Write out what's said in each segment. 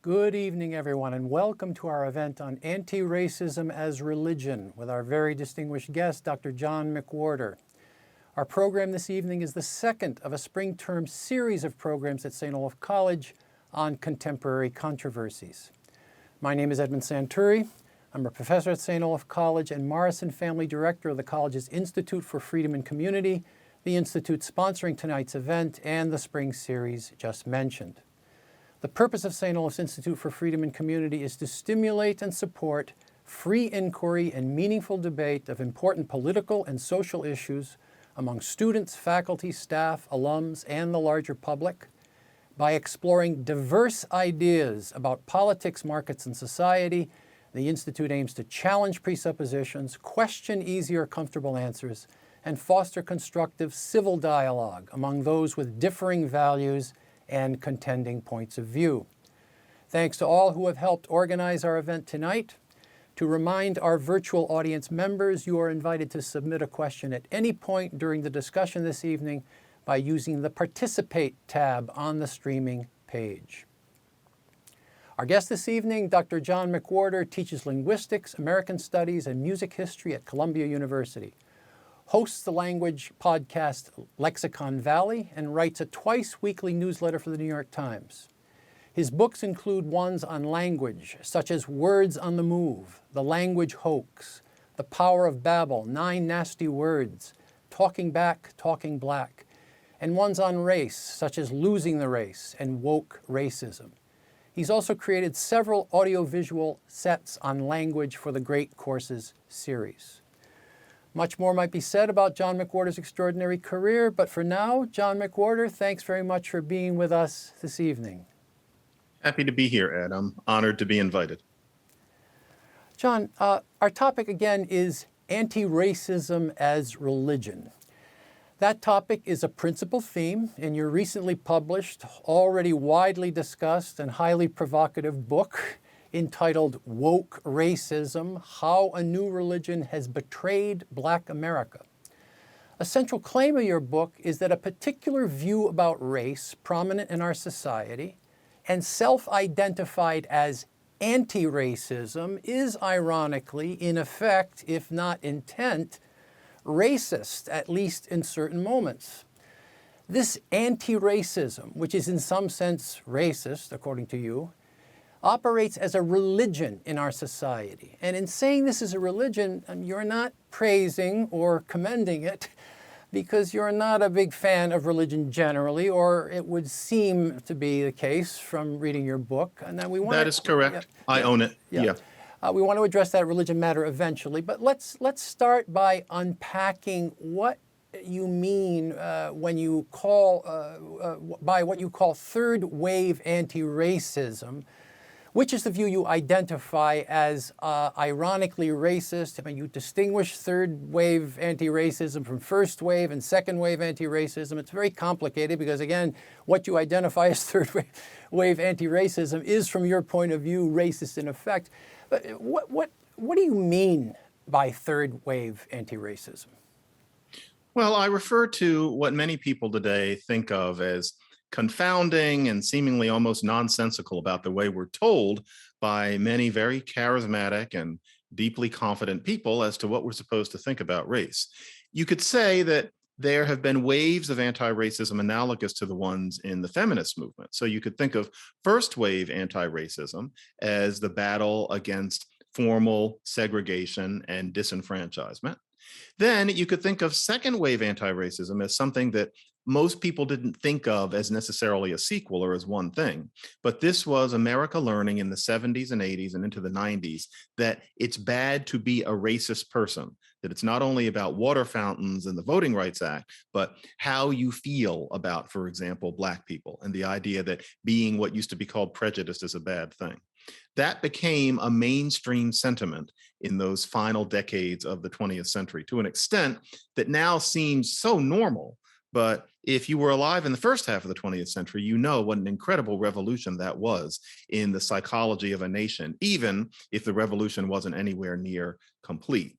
Good evening, everyone, and welcome to our event on anti-racism as religion with our very distinguished guest, Dr. John McWhorter. Our program this evening is the second of a spring term series of programs at St. Olaf College on contemporary controversies. My name is Edmund Santuri. I'm a professor at St. Olaf College and Morrison Family Director of the college's Institute for Freedom and Community, the institute sponsoring tonight's event and the spring series just mentioned. The purpose of St. Olaf's Institute for Freedom and Community is to stimulate and support free inquiry and meaningful debate of important political and social issues among students, faculty, staff, alums, and the larger public by exploring diverse ideas about politics, markets, and society. The Institute aims to challenge presuppositions, question easy or comfortable answers, and foster constructive civil dialogue among those with differing values and contending points of view. Thanks to all who have helped organize our event tonight. To remind our virtual audience members, you are invited to submit a question at any point during the discussion this evening by using the Participate tab on the streaming page. Our guest this evening, Dr. John McWhorter, teaches linguistics, American studies, and music history at Columbia University, hosts the language podcast Lexicon Valley, and writes a twice-weekly newsletter for the New York Times. His books include ones on language, such as Words on the Move, The Language Hoax, The Power of Babel, 9 Nasty Words, Talking Back, Talking Black, and ones on race, such as Losing the Race and Woke Racism. He's also created several audiovisual sets on language for the Great Courses series. Much more might be said about John McWhorter's extraordinary career, but for now, John McWhorter, thanks very much for being with us this evening. Happy to be here, Ed. I'm honored to be invited. John, our topic again is anti-racism as religion. That topic is a principal theme in your recently published, already widely discussed and highly provocative book entitled Woke Racism: How a New Religion Has Betrayed Black America. A central claim of your book is that a particular view about race prominent in our society and self-identified as anti-racism is ironically, in effect, if not intent, racist, at least in certain moments. This anti-racism, which is in some sense racist, according to you, operates as a religion in our society. And in saying this is a religion, you're not praising or commending it because you're not a big fan of religion generally, or it would seem to be the case from reading your book. And then That is correct. I own it. Yeah. We want to address that religion matter eventually, but let's start by unpacking what you mean when you call by what you call third wave anti-racism, which is the view you identify as ironically racist. I mean, you distinguish third wave anti-racism from first wave and second wave anti-racism. It's very complicated because, again, what you identify as third wave anti-racism is, from your point of view, racist in effect. But what do you mean by third wave anti-racism? Well, I refer to what many people today think of as confounding and seemingly almost nonsensical about the way we're told by many very charismatic and deeply confident people as to what we're supposed to think about race. You could say that there have been waves of anti-racism analogous to the ones in the feminist movement. So you could think of first wave anti-racism as the battle against formal segregation and disenfranchisement. Then you could think of second wave anti-racism as something that most people didn't think of as necessarily a sequel or as one thing. But this was America learning in the 70s and 80s and into the 90s that it's bad to be a racist person, that it's not only about water fountains and the Voting Rights Act, but how you feel about, for example, Black people, and the idea that being what used to be called prejudiced is a bad thing. That became a mainstream sentiment in those final decades of the 20th century to an extent that now seems so normal. But if you were alive in the first half of the 20th century, you know what an incredible revolution that was in the psychology of a nation, even if the revolution wasn't anywhere near complete.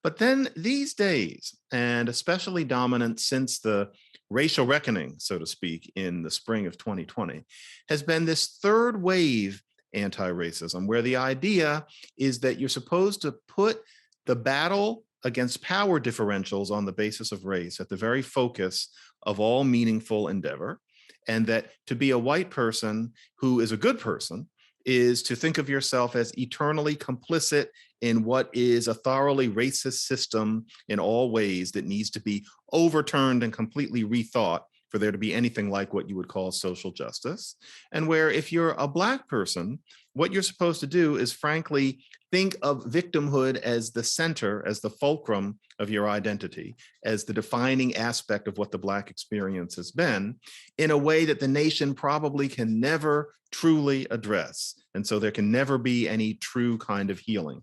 But then these days, and especially dominant since the racial reckoning, so to speak, in the spring of 2020, has been this third wave anti-racism, where the idea is that you're supposed to put the battle against power differentials on the basis of race at the very focus of all meaningful endeavor, and that to be a white person who is a good person is to think of yourself as eternally complicit in what is a thoroughly racist system in all ways that needs to be overturned and completely rethought for there to be anything like what you would call social justice. And where if you're a Black person, what you're supposed to do is frankly think of victimhood as the center, as the fulcrum of your identity, as the defining aspect of what the Black experience has been, in a way that the nation probably can never truly address. And so there can never be any true kind of healing.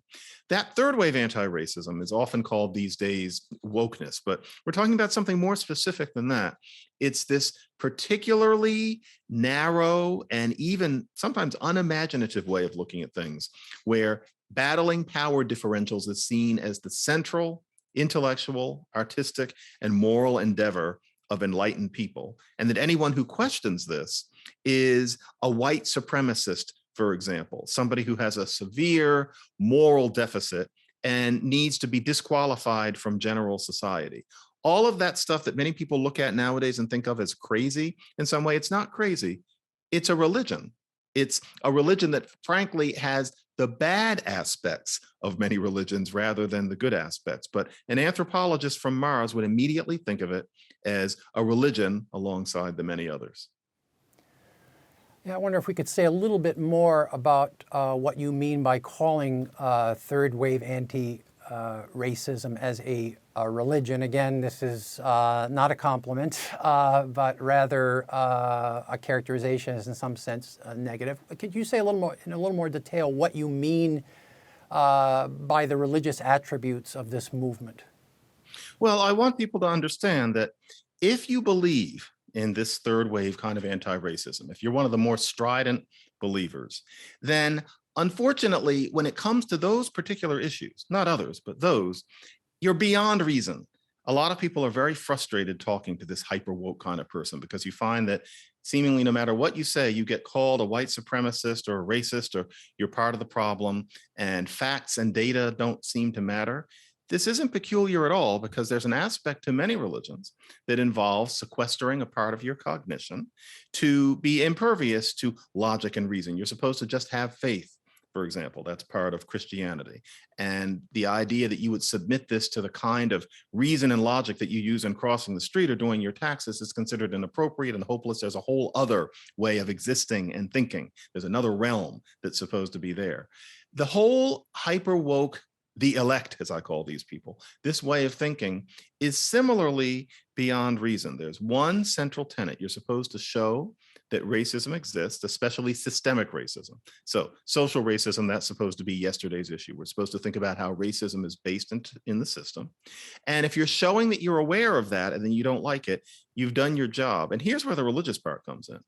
That third wave anti-racism is often called these days wokeness, but we're talking about something more specific than that. It's this particularly narrow and even sometimes unimaginative way of looking at things, where battling power differentials is seen as the central intellectual, artistic, and moral endeavor of enlightened people. And that anyone who questions this is a white supremacist, for example, somebody who has a severe moral deficit and needs to be disqualified from general society. All of that stuff that many people look at nowadays and think of as crazy, in some way, it's not crazy. It's a religion. It's a religion that frankly has the bad aspects of many religions rather than the good aspects. But an anthropologist from Mars would immediately think of it as a religion alongside the many others. Yeah, I wonder if we could say a little bit more about what you mean by calling third wave anti-racism as a religion. Again, this is not a compliment, but rather a characterization is in some sense negative. Could you say a little more, in a little more detail, what you mean by the religious attributes of this movement? Well, I want people to understand that if you believe in this third wave kind of anti-racism, if you're one of the more strident believers, then unfortunately, when it comes to those particular issues, not others, but those, you're beyond reason. A lot of people are very frustrated talking to this hyper woke kind of person because you find that seemingly no matter what you say, you get called a white supremacist or a racist, or you're part of the problem, and facts and data don't seem to matter. This isn't peculiar at all, because there's an aspect to many religions that involves sequestering a part of your cognition to be impervious to logic and reason. You're supposed to just have faith, for example. That's part of Christianity. And the idea that you would submit this to the kind of reason and logic that you use in crossing the street or doing your taxes is considered inappropriate and hopeless. There's a whole other way of existing and thinking. There's another realm that's supposed to be there. The whole hyper woke, the elect, as I call these people, this way of thinking is similarly beyond reason. There's one central tenet. You're supposed to show that racism exists, especially systemic racism. So social racism, that's supposed to be yesterday's issue. We're supposed to think about how racism is based in the system. And if you're showing that you're aware of that and then you don't like it, you've done your job. And here's where the religious part comes in.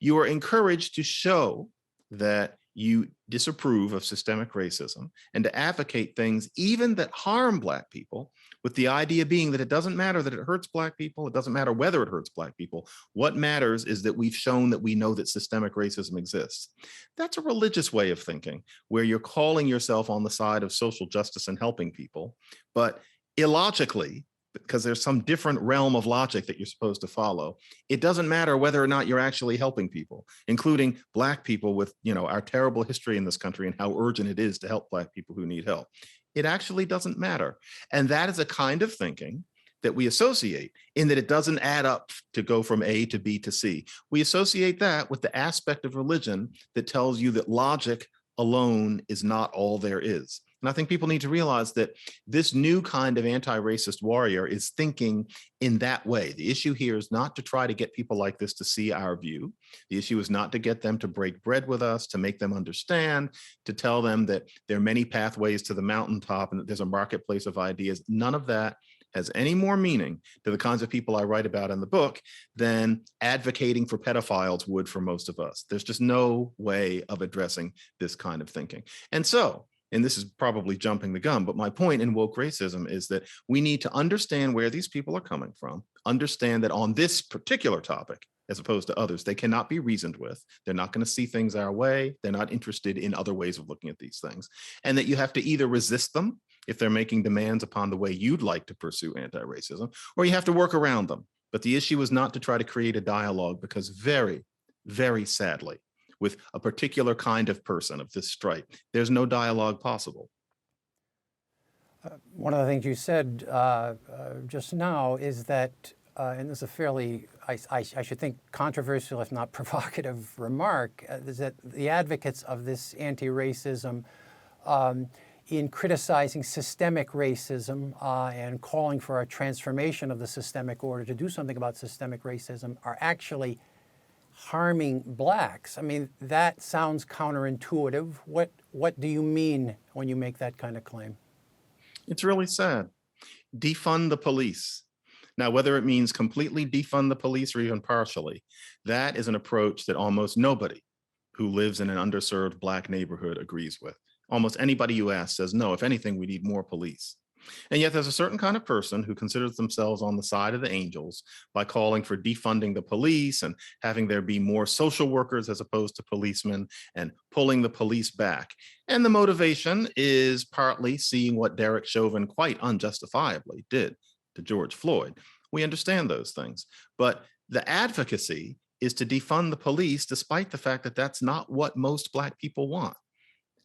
You are encouraged to show that you disapprove of systemic racism and to advocate things even that harm Black people, with the idea being that it doesn't matter that it hurts Black people. It doesn't matter whether it hurts Black people. What matters is that we've shown that we know that systemic racism exists. That's a religious way of thinking, where you're calling yourself on the side of social justice and helping people, but illogically, because there's some different realm of logic that you're supposed to follow, it doesn't matter whether or not you're actually helping people, including Black people, with our terrible history in this country and how urgent it is to help Black people who need help. It actually doesn't matter. And that is a kind of thinking that we associate, in that it doesn't add up to go from A to B to C. We associate that with the aspect of religion that tells you that logic alone is not all there is. And I think people need to realize that this new kind of anti-racist warrior is thinking in that way. The issue here is not to try to get people like this to see our view. The issue is not to get them to break bread with us, to make them understand, to tell them that there are many pathways to the mountaintop and that there's a marketplace of ideas. None of that has any more meaning to the kinds of people I write about in the book than advocating for pedophiles would for most of us. There's just no way of addressing this kind of thinking. And so and this is probably jumping the gun, but my point in woke racism is that we need to understand where these people are coming from, understand that on this particular topic, as opposed to others, they cannot be reasoned with. They're not going to see things our way. They're not interested in other ways of looking at these things. And that you have to either resist them if they're making demands upon the way you'd like to pursue anti-racism, or you have to work around them. But the issue is not to try to create a dialogue, because very, very sadly, with a particular kind of person of this stripe, there's no dialogue possible. One of the things you said just now is that, and this is a fairly, I should think, controversial, if not provocative remark, is that the advocates of this anti-racism in criticizing systemic racism and calling for a transformation of the systemic order to do something about systemic racism are actually harming blacks. I mean, that sounds counterintuitive. What do you mean when you make that kind of claim? It's really sad. Defund the police. Now, whether it means completely defund the police or even partially, that is an approach that almost nobody who lives in an underserved Black neighborhood agrees with. Almost anybody you ask says, no, if anything, we need more police. And yet there's a certain kind of person who considers themselves on the side of the angels by calling for defunding the police and having there be more social workers as opposed to policemen and pulling the police back. And the motivation is partly seeing what Derek Chauvin quite unjustifiably did to George Floyd. We understand those things, but the advocacy is to defund the police despite the fact that that's not what most Black people want.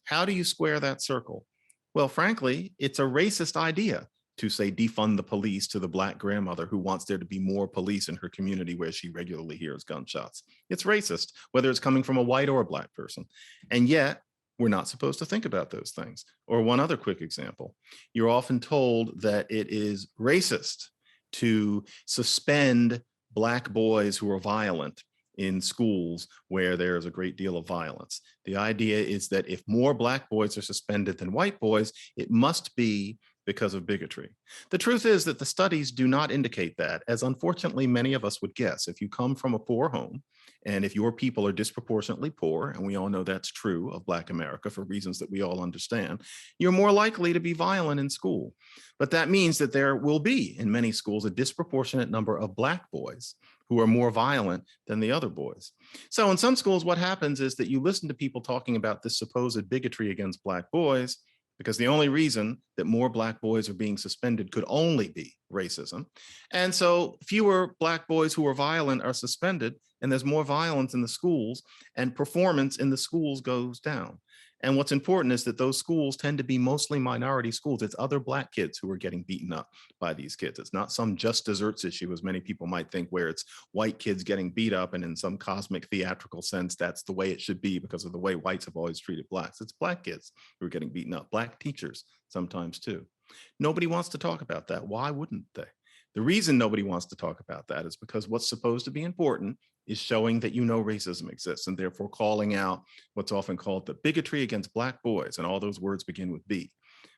How do you square that circle? Well, frankly, it's a racist idea to say defund the police to the Black grandmother who wants there to be more police in her community where she regularly hears gunshots. It's racist, whether it's coming from a white or a Black person. And yet, we're not supposed to think about those things. Or one other quick example, you're often told that it is racist to suspend Black boys who are violent in schools where there's a great deal of violence. The idea is that if more Black boys are suspended than white boys, it must be because of bigotry. The truth is that the studies do not indicate that, as unfortunately many of us would guess. If you come from a poor home, and if your people are disproportionately poor, and we all know that's true of Black America for reasons that we all understand, you're more likely to be violent in school. But that means that there will be, in many schools, a disproportionate number of Black boys who are more violent than the other boys. So in some schools, what happens is that you listen to people talking about this supposed bigotry against Black boys, because the only reason that more Black boys are being suspended could only be racism. And so fewer Black boys who are violent are suspended, and there's more violence in the schools, and performance in the schools goes down. And what's important is that those schools tend to be mostly minority schools. It's other Black kids who are getting beaten up by these kids. It's not some just desserts issue, as many people might think, where it's white kids getting beat up, and in some cosmic theatrical sense, that's the way it should be because of the way whites have always treated Blacks. It's Black kids who are getting beaten up, Black teachers sometimes too. Nobody wants to talk about that. Why wouldn't they? The reason nobody wants to talk about that is because what's supposed to be important is showing that you know racism exists, and therefore calling out what's often called the bigotry against Black boys, and all those words begin with B.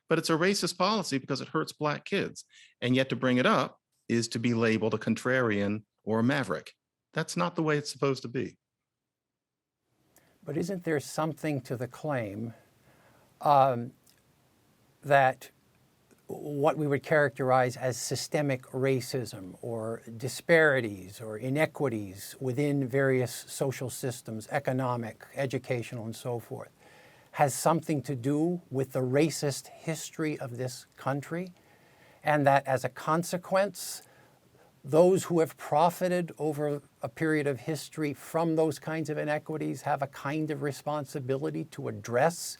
But it's a racist policy because it hurts Black kids, and yet to bring it up is to be labeled a contrarian or a maverick. That's not the way it's supposed to be. But isn't there something to the claim that what we would characterize as systemic racism or disparities or inequities within various social systems, economic, educational, and so forth, has something to do with the racist history of this country, and that as a consequence, those who have profited over a period of history from those kinds of inequities have a kind of responsibility to address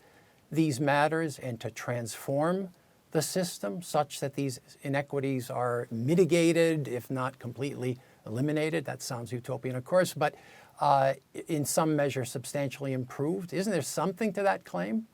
these matters and to transform the system such that these inequities are mitigated, if not completely eliminated. That sounds utopian, of course, but in some measure substantially improved. Isn't there something to that claim?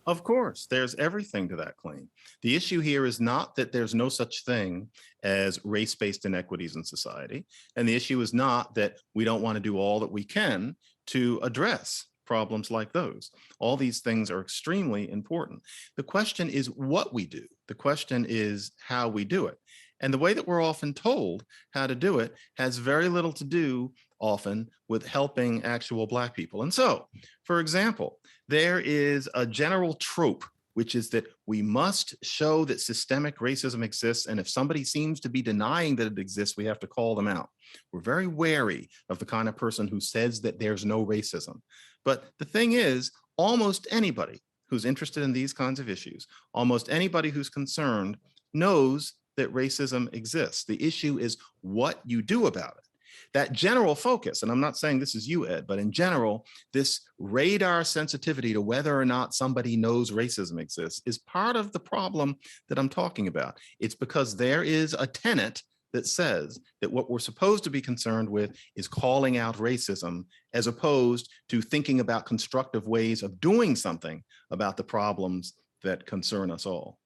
Of course, there's everything to that claim. The issue here is not that there's no such thing as race-based inequities in society. And the issue is not that we don't want to do all that we can to address problems like those. All these things are extremely important. The question is what we do. The question is how we do it. And the way that we're often told how to do it has very little to do often with helping actual Black people. And so, for example, There is a general trope, which is that we must show that systemic racism exists. And if somebody seems to be denying that it exists, we have to call them out. We're very wary of the kind of person who says that there's no racism. But the thing is, almost anybody who's interested in these kinds of issues, almost anybody who's concerned knows that racism exists. The issue is what you do about it. That general focus, and I'm not saying this is you, Ed, but in general, this radar sensitivity to whether or not somebody knows racism exists is part of the problem that I'm talking about. It's because there is a tenet that says that what we're supposed to be concerned with is calling out racism, as opposed to thinking about constructive ways of doing something about the problems that concern us all.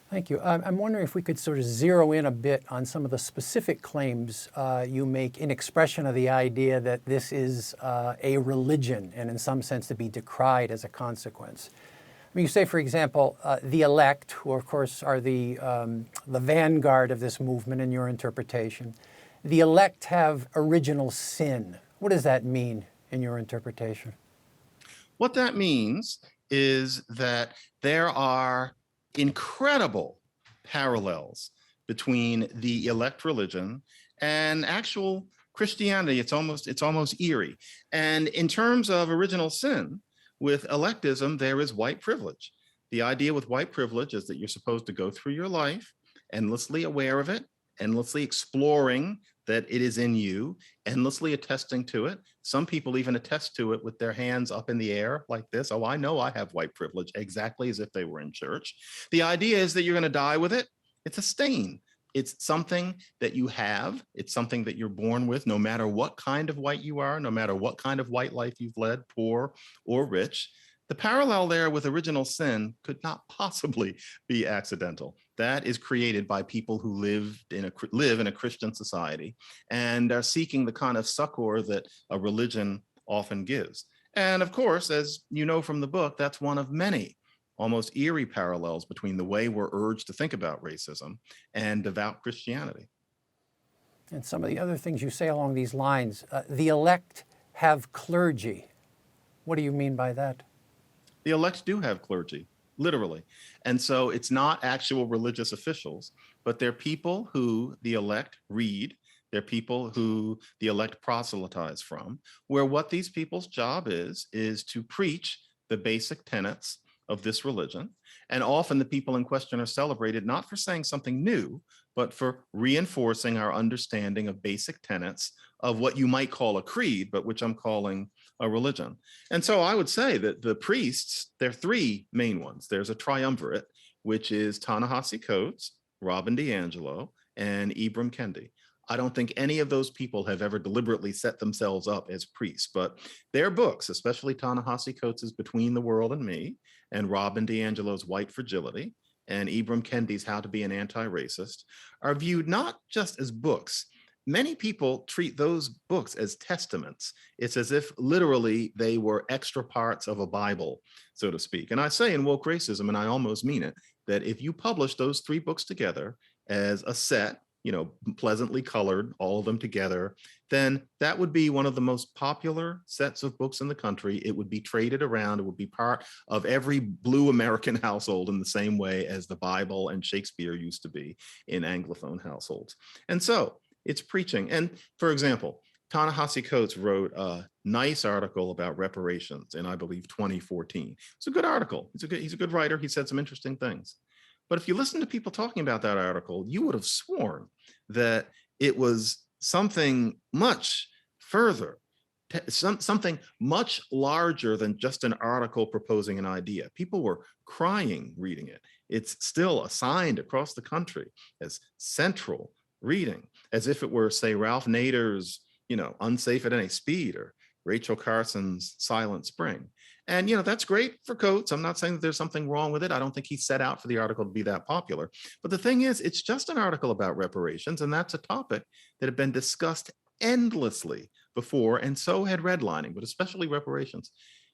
Thank you. I'm wondering if we could sort of zero in a bit on some of the specific claims you make in expression of the idea that this is a religion and in some sense to be decried as a consequence. I mean, you say, for example, the elect, who of course are the vanguard of this movement in your interpretation, the elect have original sin. What does that mean in your interpretation? What that means is that there are incredible parallels between the elect religion and actual Christianity. It's almost eerie. And in terms of original sin, with electism, there is white privilege. The idea with white privilege is that you're supposed to go through your life endlessly aware of it, endlessly exploring that it is in you, endlessly attesting to it. Some people even attest to it with their hands up in the air like this. Oh, I know I have white privilege, exactly as if they were in church. The idea is that you're going to die with it. It's a stain. It's something that you have. It's something that you're born with, no matter what kind of white you are, no matter what kind of white life you've led, poor or rich. The parallel there with original sin could not possibly be accidental. That is created by people who live in a Christian society and are seeking the kind of succor that a religion often gives. And of course, as you know from the book, that's one of many almost eerie parallels between the way we're urged to think about racism and devout Christianity. And some of the other things you say along these lines, the elect have clergy. What do you mean by that? The elect do have clergy, literally. And so it's not actual religious officials, but they're people who the elect read. They're people who the elect proselytize from, where what these people's job is to preach the basic tenets of this religion. And often the people in question are celebrated not for saying something new, but for reinforcing our understanding of basic tenets of what you might call a creed, but which I'm calling a religion. And so I would say that the priests, there are three main ones. There's a triumvirate, which is Ta-Nehisi Coates, Robin DiAngelo, and Ibram Kendi. I don't think any of those people have ever deliberately set themselves up as priests, but their books, especially Ta-Nehisi Coates' Between the World and Me, and Robin DiAngelo's White Fragility, and Ibram Kendi's How to Be an Anti-Racist, are viewed not just as books. Many people treat those books as testaments. It's as if literally they were extra parts of a Bible, so to speak. And I say in Woke Racism, and I almost mean it, that if you publish those three books together as a set, pleasantly colored, all of them together, then that would be one of the most popular sets of books in the country. It would be traded around. It would be part of every blue American household in the same way as the Bible and Shakespeare used to be in Anglophone households. And so it's preaching. And for example, Ta-Nehisi Coates wrote a nice article about reparations in, I believe, 2014. It's a good article. He's a good writer. He said some interesting things. But if you listen to people talking about that article, you would have sworn that it was something much further, something much larger than just an article proposing an idea. People were crying reading it. It's still assigned across the country as central reading, as if it were, say, Ralph Nader's, Unsafe at Any Speed, or Rachel Carson's Silent Spring. And, that's great for Coates. I'm not saying that there's something wrong with it. I don't think he set out for the article to be that popular. But the thing is, it's just an article about reparations, and that's a topic that had been discussed endlessly before, and so had redlining, but especially reparations.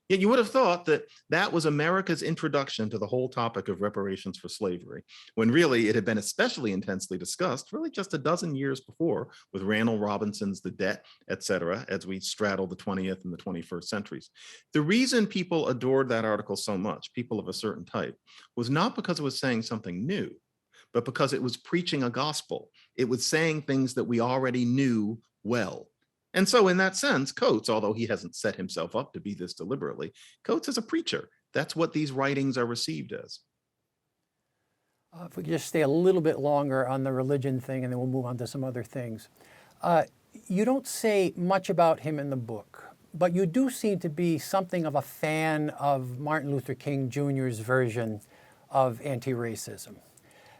Yet you would have thought that that was America's introduction to the whole topic of reparations for slavery, when really it had been especially intensely discussed really just a dozen years before with Randall Robinson's The Debt, et cetera, as we straddle the 20th and the 21st centuries. The reason people adored that article so much, people of a certain type, was not because it was saying something new, but because it was preaching a gospel. It was saying things that we already knew well. And so in that sense, Coates, although he hasn't set himself up to be this deliberately, Coates is a preacher. That's what these writings are received as. If we could just stay a little bit longer on the religion thing, and then we'll move on to some other things. You don't say much about him in the book, but you do seem to be something of a fan of Martin Luther King Jr.'s version of anti-racism,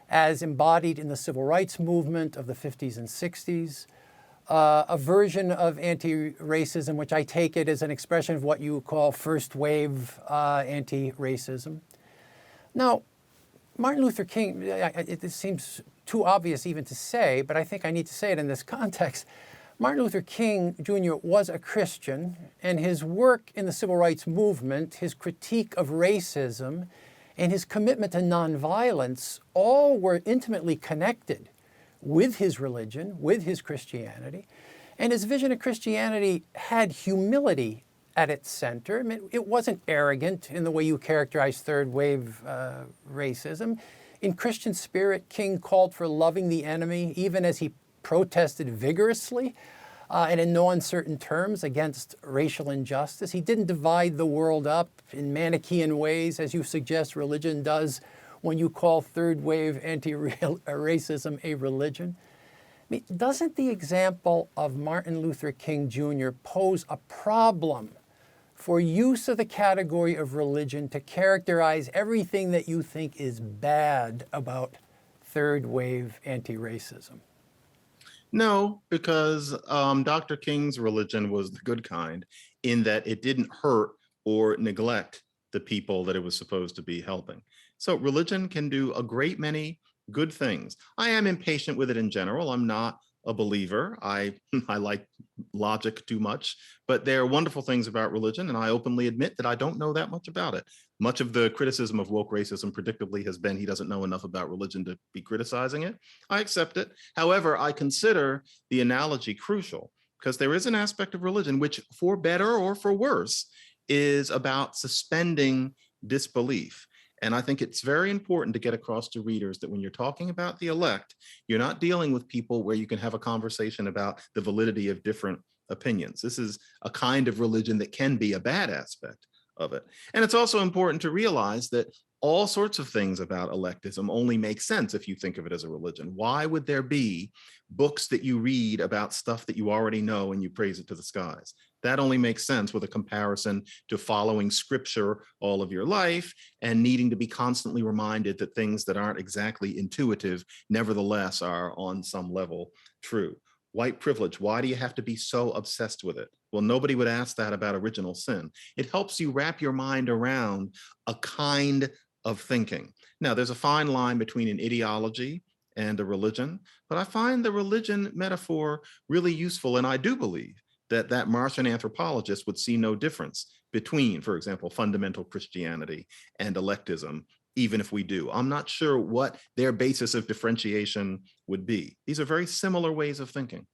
as embodied in the civil rights movement of the 50s and 60s, a version of anti-racism, which I take it as an expression of what you call first wave anti-racism. Now, Martin Luther King, it seems too obvious even to say, but I think I need to say it in this context. Martin Luther King Jr. was a Christian, and his work in the civil rights movement, his critique of racism, and his commitment to nonviolence all were intimately connected with his religion, with his Christianity. And his vision of Christianity had humility at its center. I mean, it wasn't arrogant in the way you characterize third wave racism. In Christian spirit, King called for loving the enemy, even as he protested vigorously and in no uncertain terms against racial injustice. He didn't divide the world up in Manichaean ways, as you suggest religion does when you call third wave anti-racism a religion. I mean, doesn't the example of Martin Luther King Jr. pose a problem for use of the category of religion to characterize everything that you think is bad about third wave anti-racism? No, because Dr. King's religion was the good kind in that it didn't hurt or neglect the people that it was supposed to be helping. So religion can do a great many good things. I am impatient with it in general. I'm not a believer. I like logic too much, but there are wonderful things about religion, and I openly admit that I don't know that much about it. Much of the criticism of woke racism predictably has been he doesn't know enough about religion to be criticizing it. I accept it. However, I consider the analogy crucial because there is an aspect of religion which, for better or for worse, is about suspending disbelief. And I think it's very important to get across to readers that when you're talking about the elect, you're not dealing with people where you can have a conversation about the validity of different opinions. This is a kind of religion that can be a bad aspect of it. And it's also important to realize that all sorts of things about electism only make sense if you think of it as a religion. Why would there be books that you read about stuff that you already know and you praise it to the skies? That only makes sense with a comparison to following scripture all of your life and needing to be constantly reminded that things that aren't exactly intuitive, nevertheless, are on some level true. White privilege, why do you have to be so obsessed with it? Well, nobody would ask that about original sin. It helps you wrap your mind around a kind of thinking. Now, there's a fine line between an ideology and a religion, but I find the religion metaphor really useful, and I do believe that Martian anthropologist would see no difference between, for example, fundamental Christianity and electism, even if we do. I'm not sure what their basis of differentiation would be. These are very similar ways of thinking.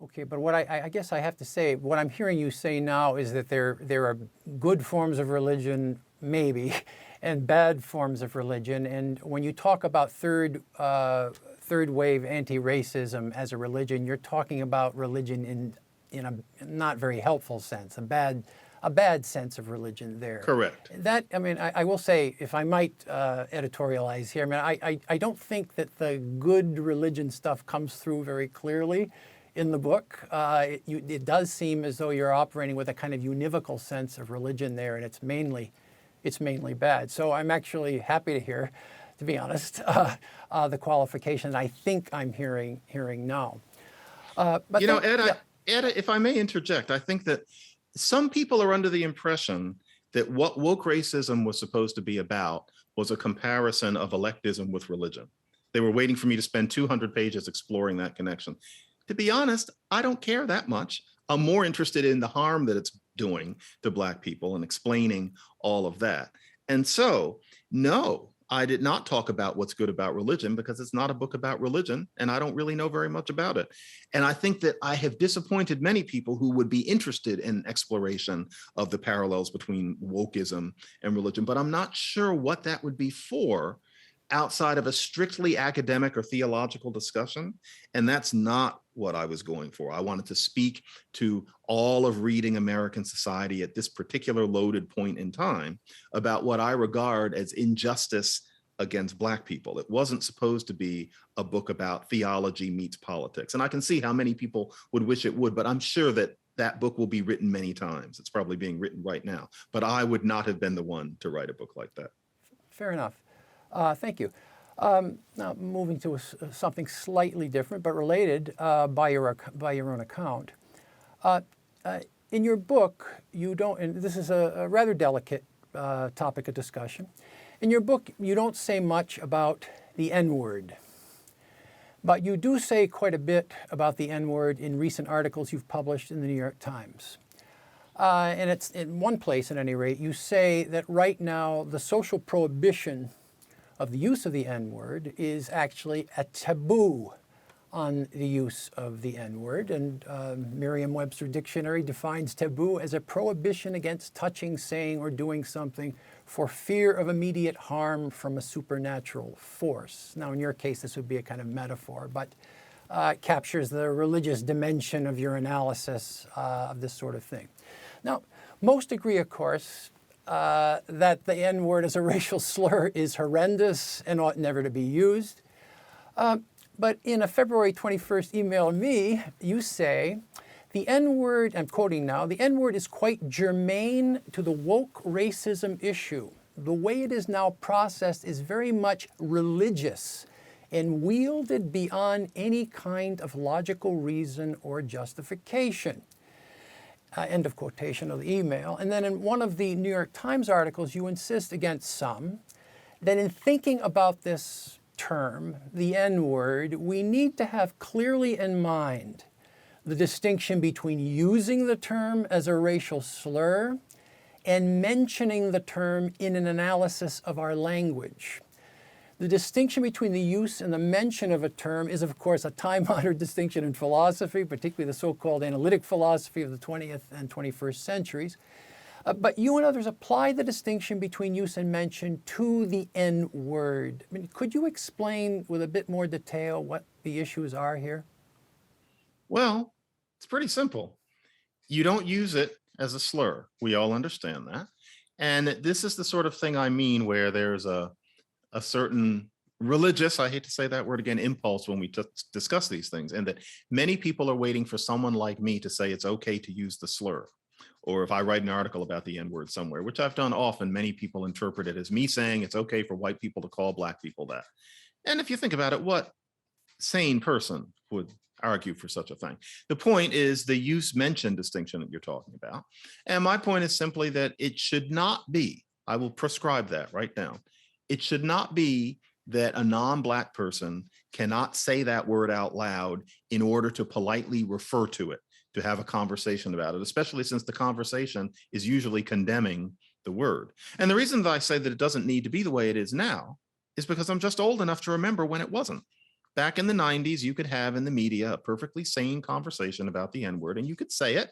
Okay, but what I guess I have to say, what I'm hearing you say now is that there are good forms of religion, maybe, and bad forms of religion. And when you talk about third wave anti-racism as a religion, you're talking about religion in a not very helpful sense, a bad sense of religion there. Correct. That, I mean, I will say, if I might editorialize here, I mean, I don't think that the good religion stuff comes through very clearly in the book. It does seem as though you're operating with a kind of univocal sense of religion there, and it's mainly bad. So I'm actually happy to hear, to be honest, the qualification I think I'm hearing now. But you know, Ed, if I may interject, I think that some people are under the impression that what woke racism was supposed to be about was a comparison of electism with religion. They were waiting for me to spend 200 pages exploring that connection. To be honest, I don't care that much. I'm more interested in the harm that it's doing to Black people and explaining all of that. And so, no, I did not talk about what's good about religion because it's not a book about religion and I don't really know very much about it. And I think that I have disappointed many people who would be interested in exploration of the parallels between wokeism and religion, but I'm not sure what that would be for outside of a strictly academic or theological discussion. And that's not what I was going for. I wanted to speak to all of reading American society at this particular loaded point in time about what I regard as injustice against Black people. It wasn't supposed to be a book about theology meets politics. And I can see how many people would wish it would, but I'm sure that that book will be written many times. It's probably being written right now, but I would not have been the one to write a book like that. Fair enough. Thank you. Now, moving to something slightly different, but related by your own account. In your book, you don't, and this is a rather delicate topic of discussion. In your book, you don't say much about the N-word, but you do say quite a bit about the N-word in recent articles you've published in the New York Times. And it's in one place, at any rate, you say that right now the social prohibition of the use of the N-word is actually a taboo on the use of the N-word. And Merriam-Webster Dictionary defines taboo as a prohibition against touching, saying, or doing something for fear of immediate harm from a supernatural force. Now, in your case, this would be a kind of metaphor, but captures the religious dimension of your analysis of this sort of thing. Now, most agree, of course, that the N-word as a racial slur is horrendous and ought never to be used. But in a February 21st email to me, you say, the N-word, I'm quoting now, the N-word is quite germane to the woke racism issue. The way it is now processed is very much religious and wielded beyond any kind of logical reason or justification. End of quotation of the email. And then in one of the New York Times articles, you insist against some that in thinking about this term, the N-word, we need to have clearly in mind the distinction between using the term as a racial slur and mentioning the term in an analysis of our language. The distinction between the use and the mention of a term is, of course, a time-honored distinction in philosophy, particularly the so-called analytic philosophy of the 20th and 21st centuries. But you and others apply the distinction between use and mention to the N-word. I mean, could you explain with a bit more detail what the issues are here? Well, it's pretty simple. You don't use it as a slur. We all understand that. And this is the sort of thing I mean where there's a certain religious, I hate to say that word again, impulse when we discuss these things, and that many people are waiting for someone like me to say it's okay to use the slur. Or if I write an article about the N-word somewhere, which I've done often, many people interpret it as me saying it's okay for white people to call Black people that. And if you think about it, what sane person would argue for such a thing? The point is the use-mention distinction that you're talking about. And my point is simply that it should not be, I will prescribe that right now, it should not be that a non-Black person cannot say that word out loud in order to politely refer to it, to have a conversation about it, especially since the conversation is usually condemning the word. And the reason that I say that it doesn't need to be the way it is now is because I'm just old enough to remember when it wasn't. Back in the 90s, you could have in the media a perfectly sane conversation about the N-word, and you could say it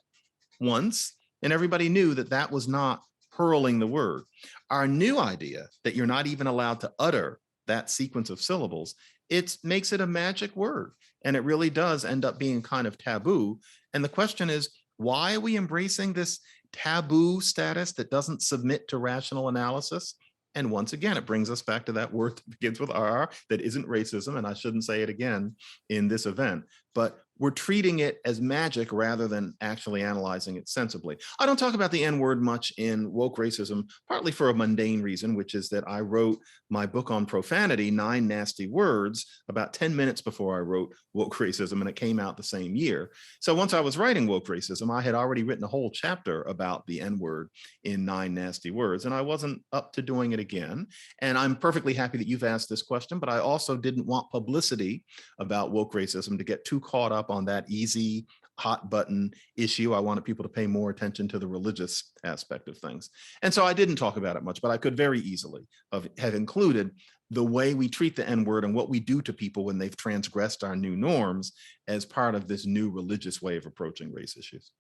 once, and everybody knew that that was not hurling the word. Our new idea that you're not even allowed to utter that sequence of syllables, it makes it a magic word. And it really does end up being kind of taboo. And the question is, why are we embracing this taboo status that doesn't submit to rational analysis? And once again, it brings us back to that word that begins with R that isn't racism, and I shouldn't say it again in this event, but we're treating it as magic rather than actually analyzing it sensibly. I don't talk about the N-word much in woke racism, partly for a mundane reason, which is that I wrote my book on profanity, 9 Nasty Words, about 10 minutes before I wrote woke racism, and it came out the same year. So once I was writing woke racism, I had already written a whole chapter about the N-word in 9 Nasty Words, and I wasn't up to doing it again. And I'm perfectly happy that you've asked this question, but I also didn't want publicity about woke racism to get too caught up on that easy hot button issue. I wanted people to pay more attention to the religious aspect of things. And so I didn't talk about it much, but I could very easily have included the way we treat the N-word and what we do to people when they've transgressed our new norms as part of this new religious way of approaching race issues.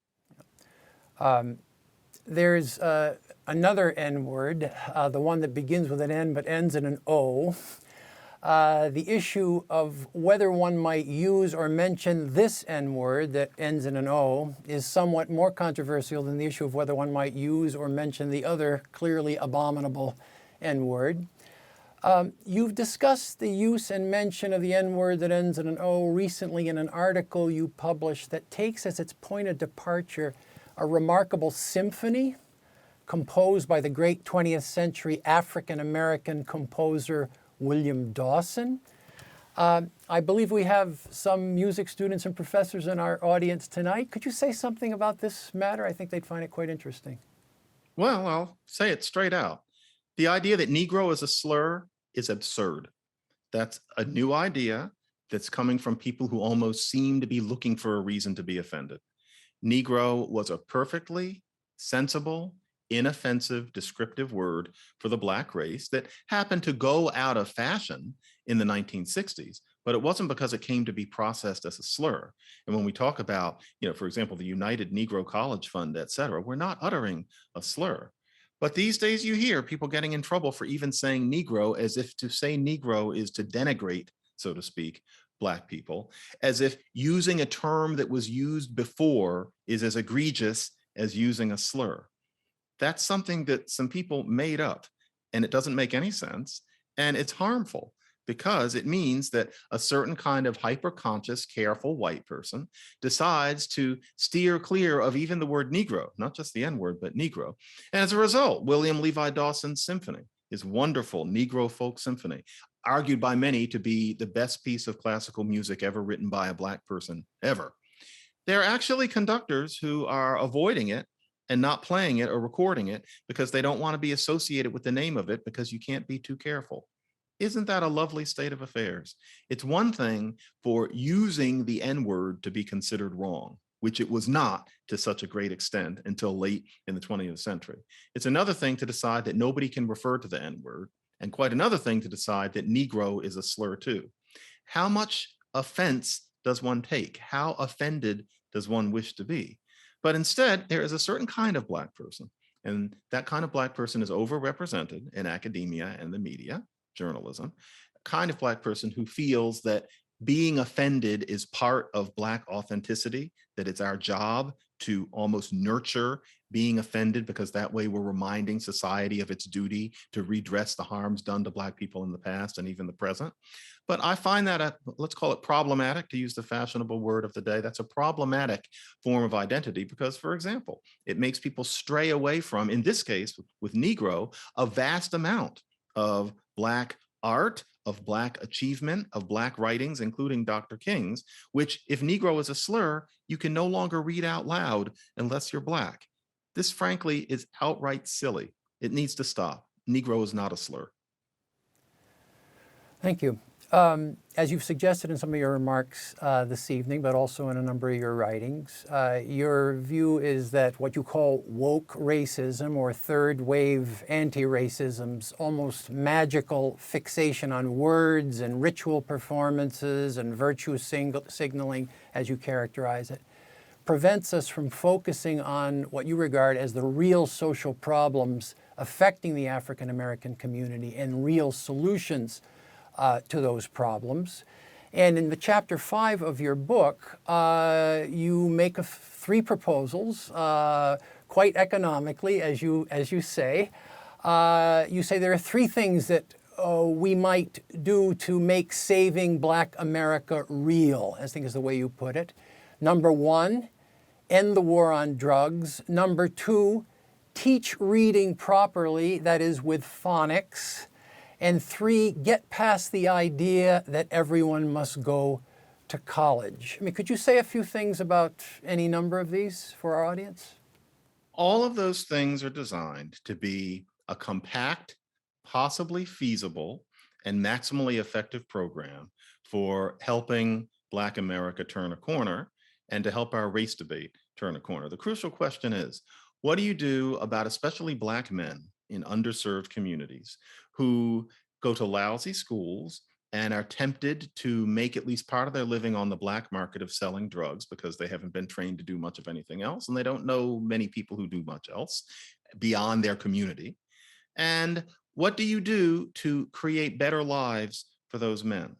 There's another N-word, the one that begins with an N but ends in an O. The issue of whether one might use or mention this N-word that ends in an O is somewhat more controversial than the issue of whether one might use or mention the other clearly abominable N-word. You've discussed the use and mention of the N-word that ends in an O recently in an article you published that takes as its point of departure a remarkable symphony composed by the great 20th century African-American composer William Dawson. I believe we have some music students and professors in our audience tonight. Could you say something about this matter? I think they'd find it quite interesting. Well, I'll say it straight out. The idea that Negro is a slur is absurd. That's a new idea that's coming from people who almost seem to be looking for a reason to be offended. Negro was a perfectly sensible, inoffensive, descriptive word for the Black race that happened to go out of fashion in the 1960s, but it wasn't because it came to be processed as a slur. And when we talk about, for example, the United Negro College Fund, et cetera, we're not uttering a slur. But these days you hear people getting in trouble for even saying Negro, as if to say Negro is to denigrate, so to speak, Black people, as if using a term that was used before is as egregious as using a slur. That's something that some people made up, and it doesn't make any sense, and it's harmful because it means that a certain kind of hyper-conscious, careful white person decides to steer clear of even the word Negro, not just the N-word, but Negro. And as a result, William Levi Dawson's symphony, his wonderful Negro folk symphony, argued by many to be the best piece of classical music ever written by a Black person ever. There are actually conductors who are avoiding it and not playing it or recording it because they don't want to be associated with the name of it because you can't be too careful. Isn't that a lovely state of affairs? It's one thing for using the N-word to be considered wrong, which it was not to such a great extent until late in the 20th century. It's another thing to decide that nobody can refer to the N-word, and quite another thing to decide that Negro is a slur too. How much offense does one take? How offended does one wish to be? But instead, there is a certain kind of Black person, and that kind of Black person is overrepresented in academia and the media, journalism, a kind of Black person who feels that being offended is part of Black authenticity, that it's our job to almost nurture being offended because that way we're reminding society of its duty to redress the harms done to Black people in the past and even the present. But I find that, let's call it problematic, to use the fashionable word of the day. That's a problematic form of identity because, for example, it makes people stray away from, in this case, with Negro, a vast amount of Black art, of Black achievement, of Black writings, including Dr. King's, which, if Negro is a slur, you can no longer read out loud unless you're Black. This, frankly, is outright silly. It needs to stop. Negro is not a slur. Thank you. As you've suggested in some of your remarks this evening, but also in a number of your writings, your view is that what you call woke racism or third wave anti-racism's almost magical fixation on words and ritual performances and virtue signaling, as you characterize it, prevents us from focusing on what you regard as the real social problems affecting the African American community and real solutions to those problems. And in the chapter 5 of your book, you make three proposals, quite economically, as you say. You say there are three things that we might do to make saving Black America real, I think is the way you put it. Number one, end the war on drugs. Number two, teach reading properly, that is with phonics. And three, get past the idea that everyone must go to college. I mean, could you say a few things about any number of these for our audience? All of those things are designed to be a compact, possibly feasible, and maximally effective program for helping Black America turn a corner and to help our race debate turn a corner. The crucial question is, what do you do about especially Black men in underserved communities who go to lousy schools and are tempted to make at least part of their living on the Black market of selling drugs because they haven't been trained to do much of anything else, and they don't know many people who do much else beyond their community? And what do you do to create better lives for those men?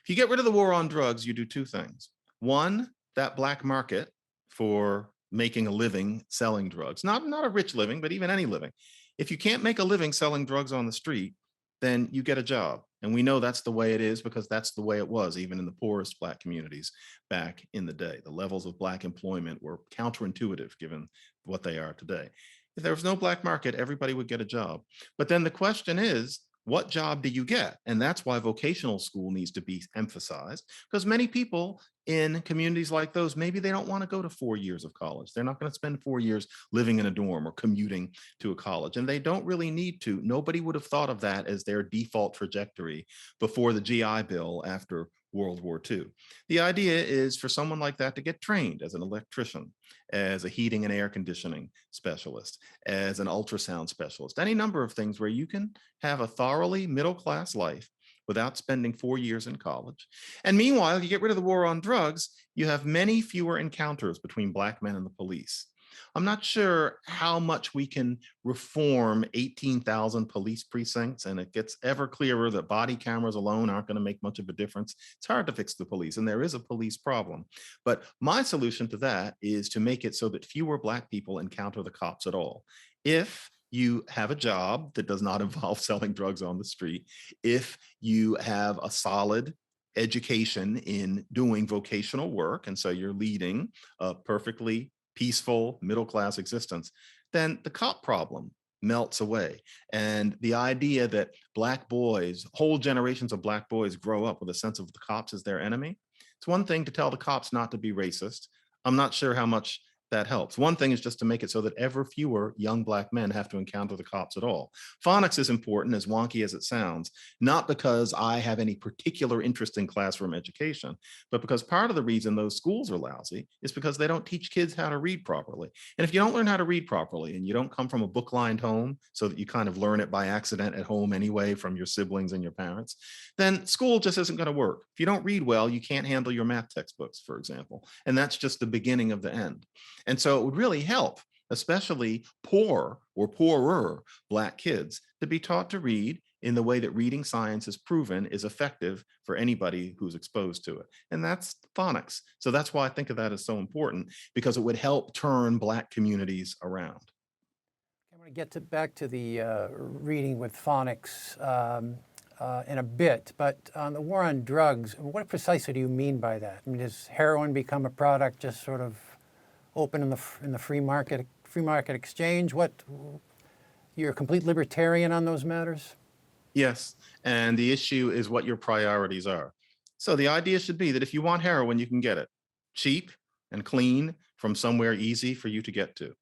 If you get rid of the war on drugs, you do two things. One, that Black market for making a living selling drugs, not a rich living, but even any living. If you can't make a living selling drugs on the street, then you get a job. And we know that's the way it is because that's the way it was, even in the poorest Black communities back in the day. The levels of Black employment were counterintuitive given what they are today. If there was no Black market, everybody would get a job. But then the question is, what job do you get? And that's why vocational school needs to be emphasized, because many people in communities like those, maybe they don't want to go to 4 years of college. They're not going to spend 4 years living in a dorm or commuting to a college, and they don't really need to. Nobody would have thought of that as their default trajectory before the GI Bill after World War II. The idea is for someone like that to get trained as an electrician, as a heating and air conditioning specialist, as an ultrasound specialist, any number of things where you can have a thoroughly middle-class life without spending 4 years in college. And meanwhile, you get rid of the war on drugs, you have many fewer encounters between Black men and the police. I'm not sure how much we can reform 18,000 police precincts, and it gets ever clearer that body cameras alone aren't going to make much of a difference. It's hard to fix the police, and there is a police problem. But my solution to that is to make it so that fewer Black people encounter the cops at all. If you have a job that does not involve selling drugs on the street, if you have a solid education in doing vocational work, and so you're leading a perfectly peaceful middle-class existence, then the cop problem melts away. And the idea that Black boys, whole generations of Black boys grow up with a sense of the cops as their enemy, it's one thing to tell the cops not to be racist. I'm not sure how much that helps. One thing is just to make it so that ever fewer young Black men have to encounter the cops at all. Phonics is important, as wonky as it sounds, not because I have any particular interest in classroom education, but because part of the reason those schools are lousy is because they don't teach kids how to read properly. And if you don't learn how to read properly and you don't come from a book-lined home so that you kind of learn it by accident at home anyway from your siblings and your parents, then school just isn't going to work. If you don't read well, you can't handle your math textbooks, for example. And that's just the beginning of the end. And so it would really help, especially poor or poorer Black kids, to be taught to read in the way that reading science has proven is effective for anybody who's exposed to it. And that's phonics. So that's why I think of that as so important, because it would help turn Black communities around. I'm going to get back to the reading with phonics in a bit, but on the war on drugs, what precisely do you mean by that? I mean, does heroin become a product just sort of open in the free market exchange? What, you're a complete libertarian on those matters? Yes, and the issue is what your priorities are. So the idea should be that if you want heroin, you can get it cheap and clean from somewhere easy for you to get to.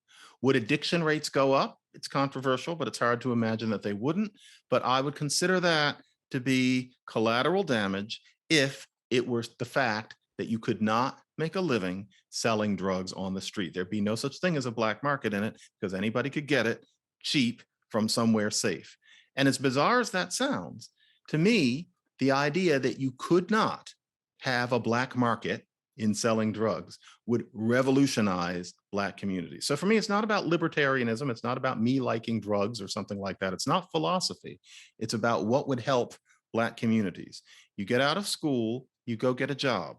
Would addiction rates go up? It's controversial, but it's hard to imagine that they wouldn't. But I would consider that to be collateral damage if it were the fact that you could not make a living selling drugs on the street. There'd be no such thing as a Black market in it because anybody could get it cheap from somewhere safe. And as bizarre as that sounds, to me, the idea that you could not have a Black market in selling drugs would revolutionize Black communities. So for me, it's not about libertarianism. It's not about me liking drugs or something like that. It's not philosophy. It's about what would help Black communities. You get out of school, you go get a job.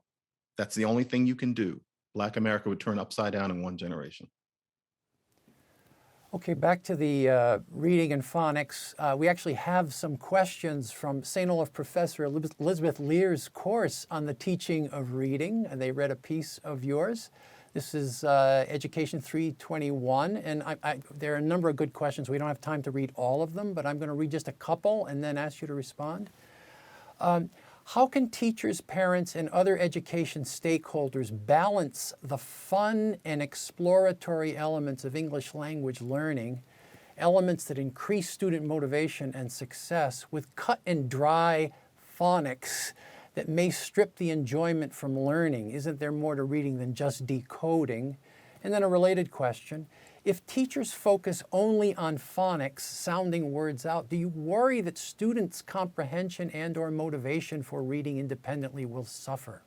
That's the only thing you can do. Black America would turn upside down in one generation. Okay, back to the reading and phonics. We actually have some questions from St. Olaf professor Elizabeth Lear's course on the teaching of reading. And they read a piece of yours. This is Education 321, and there are a number of good questions. We don't have time to read all of them, but I'm going to read just a couple and then ask you to respond. How can teachers, parents, and other education stakeholders balance the fun and exploratory elements of English language learning, elements that increase student motivation and success, with cut and dry phonics that may strip the enjoyment from learning? Isn't there more to reading than just decoding? And then a related question, if teachers focus only on phonics, sounding words out, do you worry that students' comprehension and/or motivation for reading independently will suffer?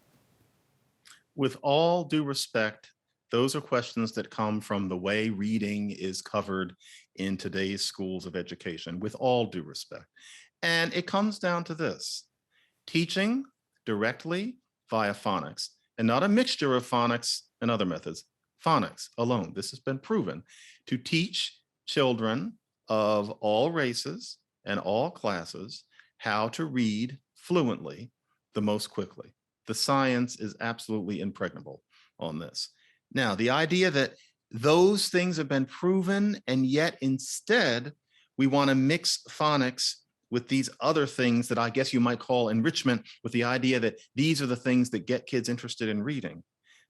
With all due respect, those are questions that come from the way reading is covered in today's schools of education, with all due respect. And it comes down to this: teaching directly via phonics, and not a mixture of phonics and other methods, phonics alone. This has been proven to teach children of all races and all classes how to read fluently the most quickly. The science is absolutely impregnable on this. Now, the idea that those things have been proven, and yet instead we want to mix phonics with these other things that I guess you might call enrichment, with the idea that these are the things that get kids interested in reading.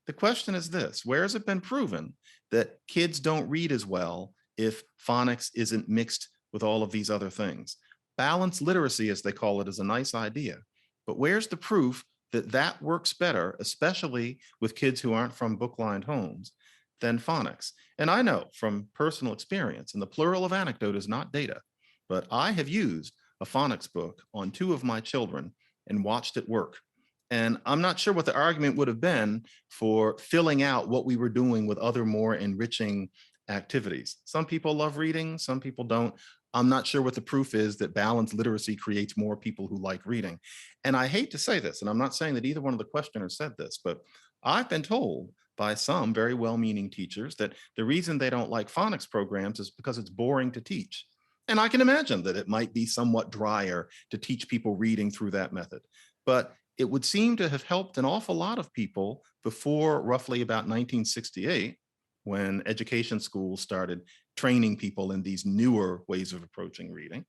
The question is this: where has it been proven that kids don't read as well if phonics isn't mixed with all of these other things? Balanced literacy, as they call it, is a nice idea, but where's the proof that that works better, especially with kids who aren't from book-lined homes, than phonics? And I know from personal experience, and the plural of anecdote is not data, but I have used a phonics book on 2 of my children and watched it work. And I'm not sure what the argument would have been for filling out what we were doing with other more enriching activities. Some people love reading, some people don't. I'm not sure what the proof is that balanced literacy creates more people who like reading. And I hate to say this, and I'm not saying that either one of the questioners said this, but I've been told by some very well-meaning teachers that the reason they don't like phonics programs is because it's boring to teach. And I can imagine that it might be somewhat drier to teach people reading through that method. But it would seem to have helped an awful lot of people before roughly about 1968, when education schools started training people in these newer ways of approaching reading.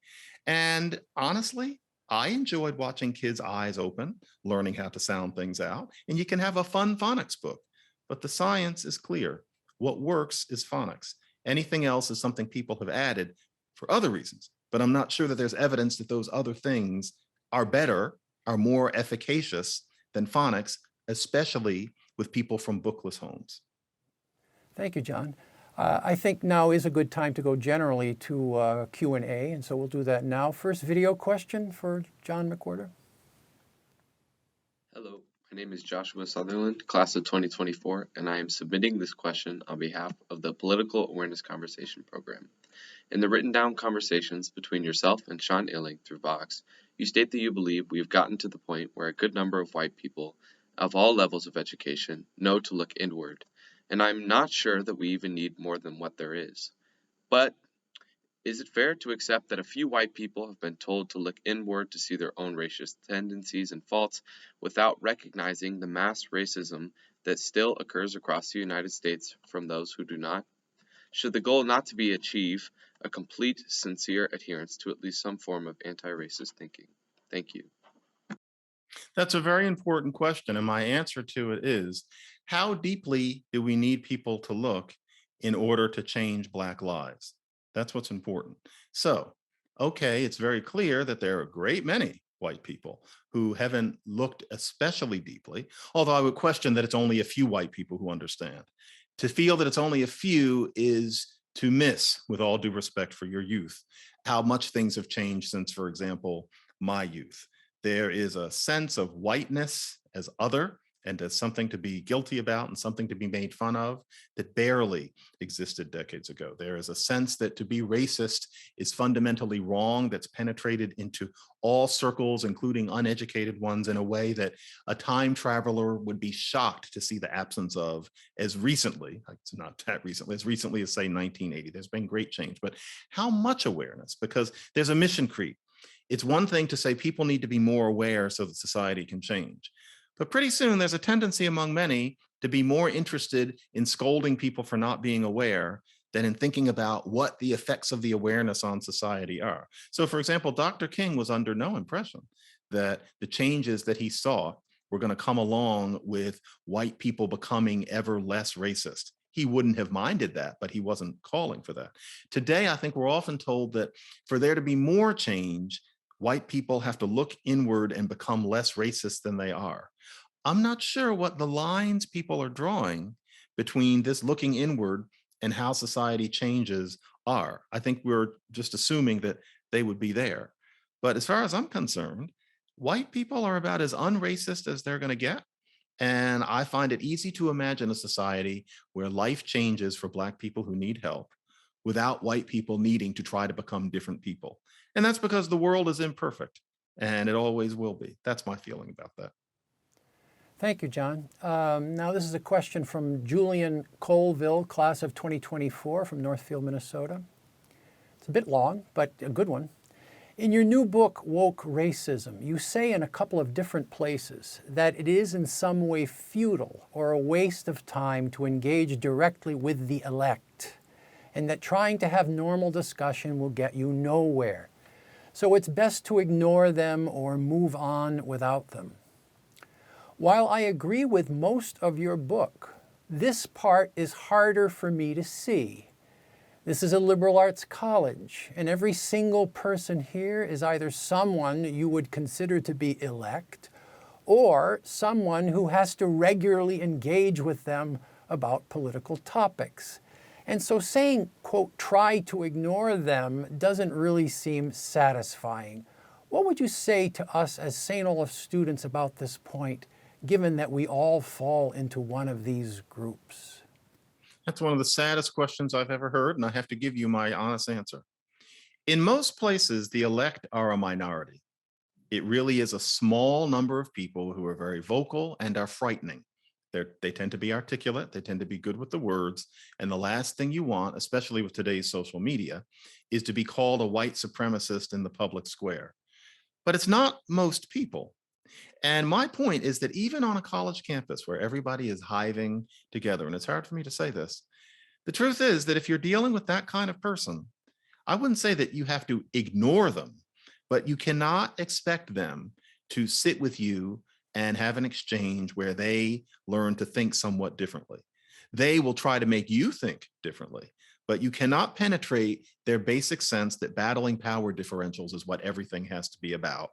And honestly, I enjoyed watching kids' eyes open, learning how to sound things out. And you can have a fun phonics book, but the science is clear. What works is phonics. Anything else is something people have added for other reasons, but I'm not sure that there's evidence that those other things are better, are more efficacious than phonics, especially with people from bookless homes. Thank you, John. I think now is a good time to go generally to Q&A, and so we'll do that now. First video question for John McWhorter. Hello, my name is Joshua Sutherland, class of 2024, and I am submitting this question on behalf of the Political Awareness Conversation Program. In the written down conversations between yourself and Sean Illing through Vox, you state that you believe we have gotten to the point where a good number of white people of all levels of education know to look inward, and I'm not sure that we even need more than what there is. But is it fair to accept that a few white people have been told to look inward to see their own racist tendencies and faults without recognizing the mass racism that still occurs across the United States from those who do not? Should the goal not to be achieve a complete, sincere adherence to at least some form of anti-racist thinking? Thank you. That's a very important question. And my answer to it is, how deeply do we need people to look in order to change Black lives? That's what's important. So, okay, it's very clear that there are a great many white people who haven't looked especially deeply, although I would question that it's only a few white people who understand. To feel that it's only a few is to miss, with all due respect for your youth, how much things have changed since, for example, my youth. There is a sense of whiteness as other and as something to be guilty about and something to be made fun of that barely existed decades ago. There is a sense that to be racist is fundamentally wrong, that's penetrated into all circles, including uneducated ones, in a way that a time traveler would be shocked to see the absence of as recently, it's not that recently, as recently as say 1980. There's been great change, but how much awareness? Because there's a mission creep. It's one thing to say people need to be more aware so that society can change. But pretty soon there's a tendency among many to be more interested in scolding people for not being aware than in thinking about what the effects of the awareness on society are. So for example, Dr. King was under no impression that the changes that he saw were going to come along with white people becoming ever less racist. He wouldn't have minded that, but he wasn't calling for that. Today, I think we're often told that for there to be more change, white people have to look inward and become less racist than they are. I'm not sure what the lines people are drawing between this looking inward and how society changes are. I think we're just assuming that they would be there. But as far as I'm concerned, white people are about as unracist as they're going to get. And I find it easy to imagine a society where life changes for Black people who need help without white people needing to try to become different people. And that's because the world is imperfect and it always will be. That's my feeling about that. Thank you, John. Now this is a question from Julian Colville, class of 2024 from Northfield, Minnesota. It's a bit long, but a good one. In your new book, Woke Racism, you say in a couple of different places that it is in some way futile or a waste of time to engage directly with the elect, and that trying to have normal discussion will get you nowhere. So it's best to ignore them or move on without them. While I agree with most of your book, this part is harder for me to see. This is a liberal arts college, and every single person here is either someone you would consider to be elect, or someone who has to regularly engage with them about political topics. And so saying, quote, try to ignore them doesn't really seem satisfying. What would you say to us as St. Olaf students about this point, given that we all fall into one of these groups? That's one of the saddest questions I've ever heard, and I have to give you my honest answer. In most places, the elect are a minority. It really is a small number of people who are very vocal and are frightening. They tend to be articulate, they tend to be good with the words, and the last thing you want, especially with today's social media, is to be called a white supremacist in the public square. But it's not most people. And my point is that even on a college campus where everybody is hiving together, and it's hard for me to say this, the truth is that if you're dealing with that kind of person, I wouldn't say that you have to ignore them, but you cannot expect them to sit with you and have an exchange where they learn to think somewhat differently. They will try to make you think differently, but you cannot penetrate their basic sense that battling power differentials is what everything has to be about.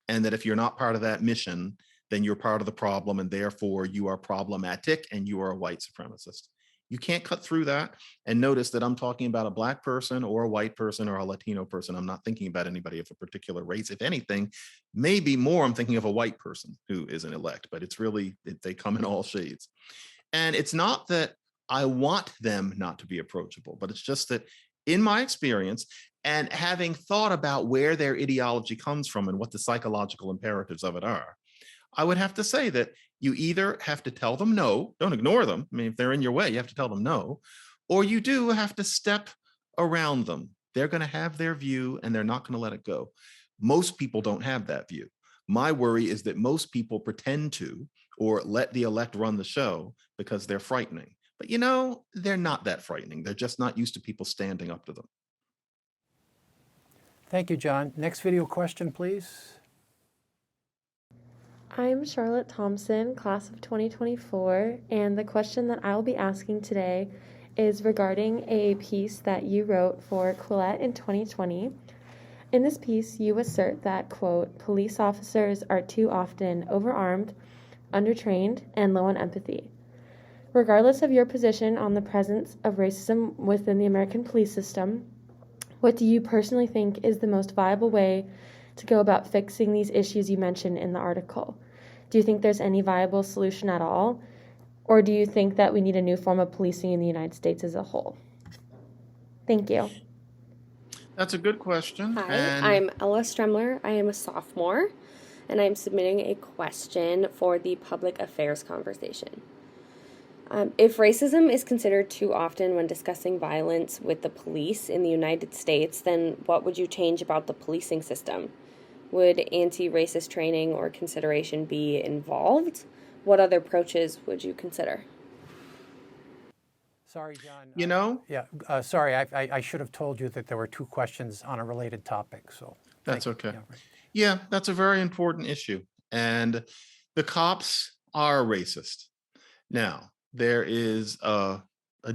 And that if you're not part of that mission, then you're part of the problem, and therefore you are problematic and you are a white supremacist. You can't cut through that. And notice that I'm talking about a Black person or a white person or a Latino person. I'm not thinking about anybody of a particular race. If anything, maybe more I'm thinking of a white person who is an elect, but it's really, they come in all shades. And it's not that I want them not to be approachable, but it's just that in my experience, and having thought about where their ideology comes from and what the psychological imperatives of it are, I would have to say that you either have to tell them no, don't ignore them. I mean, if they're in your way, you have to tell them no, or you do have to step around them. They're going to have their view and they're not going to let it go. Most people don't have that view. My worry is that most people pretend to, or let the elect run the show because they're frightening. But you know, they're not that frightening. They're just not used to people standing up to them. Thank you, John. Next video question, please. I'm Charlotte Thompson, class of 2024, and the question that I will be asking today is regarding a piece that you wrote for Quillette in 2020. In this piece, you assert that, quote, police officers are too often overarmed, undertrained, and low on empathy. Regardless of your position on the presence of racism within the American police system, what do you personally think is the most viable way to go about fixing these issues you mentioned in the article? Do you think there's any viable solution at all? Or do you think that we need a new form of policing in the United States as a whole? Thank you. That's a good question. Hi, I'm Ella Stremler. I am a sophomore, and I'm submitting a question for the public affairs conversation. If racism is considered too often when discussing violence with the police in the United States, then what would you change about the policing system? Would anti-racist training or consideration be involved? What other approaches would you consider? Sorry, John. You know? Sorry, I should have told you that there were two questions on a related topic. So That's okay. Yeah, right. Yeah, that's a very important issue. And the cops are racist. Now, there is a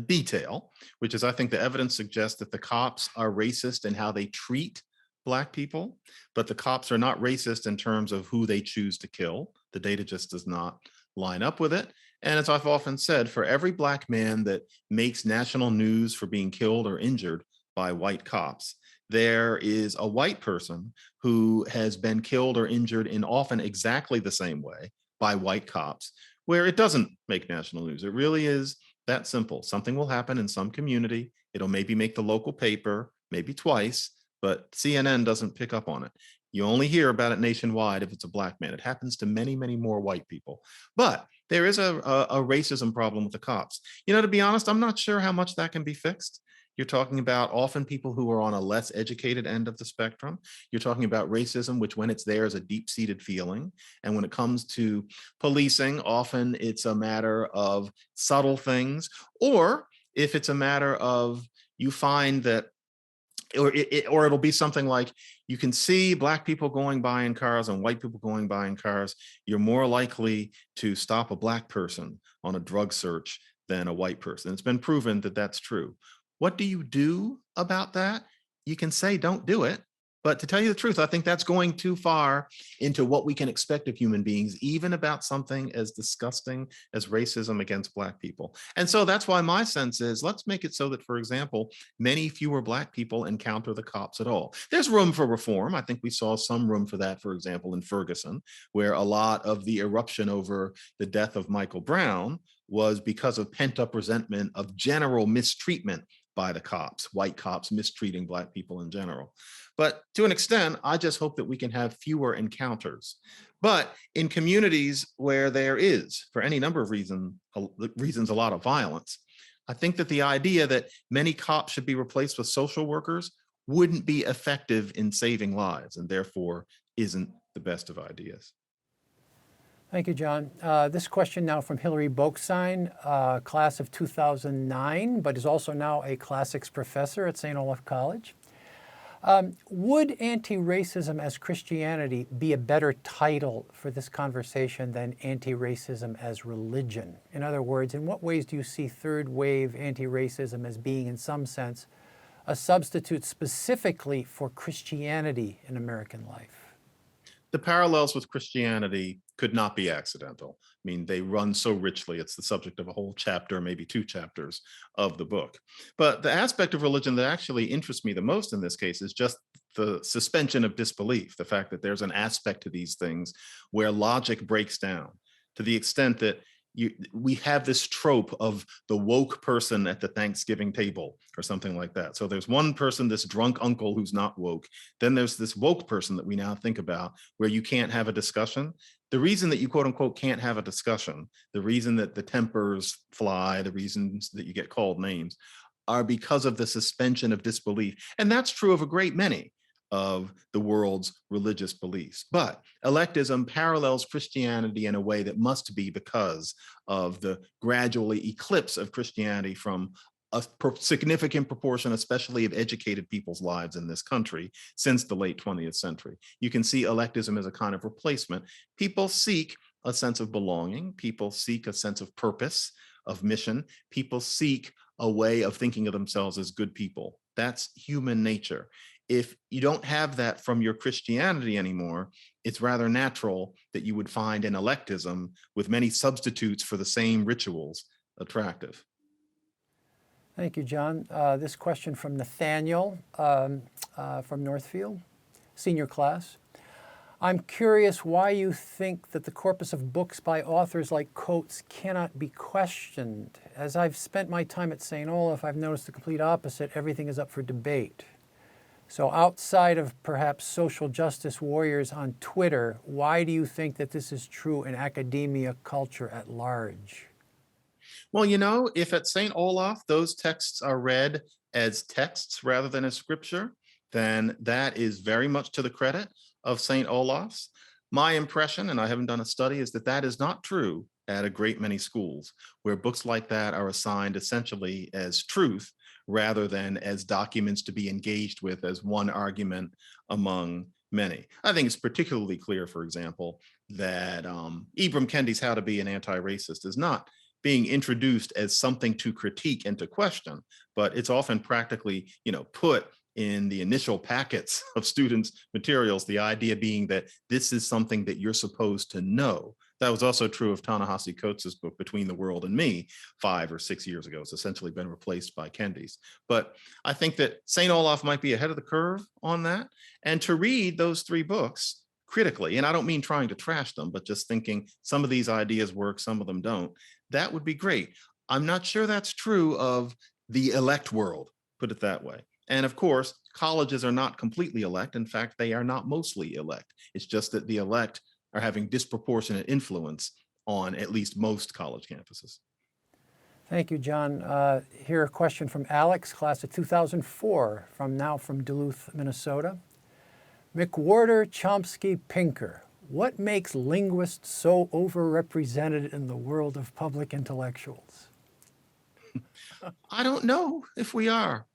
detail, which is I think the evidence suggests that the cops are racist in how they treat Black people, but the cops are not racist in terms of who they choose to kill. The data just does not line up with it. And as I've often said, for every Black man that makes national news for being killed or injured by white cops, there is a white person who has been killed or injured in often exactly the same way by white cops, where it doesn't make national news. It really is that simple. Something will happen in some community. It'll maybe make the local paper, maybe twice, but CNN doesn't pick up on it. You only hear about it nationwide if it's a Black man. It happens to many, many more white people. But there is a racism problem with the cops. To be honest, I'm not sure how much that can be fixed. You're talking about often people who are on a less educated end of the spectrum. You're talking about racism, which when it's there is a deep-seated feeling. And when it comes to policing, often it's a matter of subtle things, or if it's a matter of you find that, or it'll be something like you can see Black people going by in cars and white people going by in cars. You're more likely to stop a Black person on a drug search than a white person. It's been proven that that's true. What do you do about that? You can say, don't do it. But to tell you the truth, I think that's going too far into what we can expect of human beings, even about something as disgusting as racism against Black people. And so that's why my sense is, let's make it so that, for example, many fewer Black people encounter the cops at all. There's room for reform. I think we saw some room for that, for example, in Ferguson, where a lot of the eruption over the death of Michael Brown was because of pent-up resentment of general mistreatment by the cops, white cops mistreating Black people in general. But to an extent, I just hope that we can have fewer encounters. But in communities where there is, for any number of reasons, a lot of violence, I think that the idea that many cops should be replaced with social workers wouldn't be effective in saving lives, and therefore isn't the best of ideas. Thank you, John. This question now from Hillary Bokesign, class of 2009, but is also now a classics professor at St. Olaf College. Would anti-racism as Christianity be a better title for this conversation than anti-racism as religion? In other words, in what ways do you see third wave anti-racism as being, in some sense, a substitute specifically for Christianity in American life? The parallels with Christianity could not be accidental. I mean, they run so richly. It's the subject of a whole chapter, maybe 2 chapters of the book. But the aspect of religion that actually interests me the most in this case is just the suspension of disbelief, the fact that there's an aspect to these things where logic breaks down to the extent that we have this trope of the woke person at the Thanksgiving table or something like that. So there's one person, this drunk uncle who's not woke. Then there's this woke person that we now think about where you can't have a discussion. The reason that you quote unquote can't have a discussion, the reason that the tempers fly, the reasons that you get called names are because of the suspension of disbelief. And that's true of a great many of the world's religious beliefs. But electism parallels Christianity in a way that must be because of the gradually eclipse of Christianity from a significant proportion, especially of educated people's lives in this country since the late 20th century. You can see electism as a kind of replacement. People seek a sense of belonging. People seek a sense of purpose, of mission. People seek a way of thinking of themselves as good people. That's human nature. If you don't have that from your Christianity anymore, it's rather natural that you would find an electism with many substitutes for the same rituals attractive. Thank you, John. This question from Nathaniel from Northfield, senior class. I'm curious why you think that the corpus of books by authors like Coates cannot be questioned. As I've spent my time at St. Olaf, I've noticed the complete opposite. Everything is up for debate. So outside of perhaps social justice warriors on Twitter, why do you think that this is true in academia culture at large? Well, if at St. Olaf those texts are read as texts rather than as scripture, then that is very much to the credit of St. Olaf's. My impression, and I haven't done a study, is that that is not true at a great many schools, where books like that are assigned essentially as truth rather than as documents to be engaged with as one argument among many. I think it's particularly clear, for example, that Ibram Kendi's How to Be an Anti-Racist is not being introduced as something to critique and to question, but it's often practically, put in the initial packets of students' materials, the idea being that this is something that you're supposed to know. That was also true of Ta-Nehisi Coates' book, Between the World and Me, 5 or 6 years ago. It's essentially been replaced by Kendi's. But I think that St. Olaf might be ahead of the curve on that. And to read those 3 books critically, and I don't mean trying to trash them, but just thinking some of these ideas work, some of them don't, that would be great. I'm not sure that's true of the elect world, put it that way. And of course, colleges are not completely elect. In fact, they are not mostly elect. It's just that the elect are having disproportionate influence on at least most college campuses. Thank you, John. Here a question from Alex, class of 2004, from Duluth, Minnesota. McWhorter, Chomsky, Pinker. What makes linguists so overrepresented in the world of public intellectuals? I don't know if we are,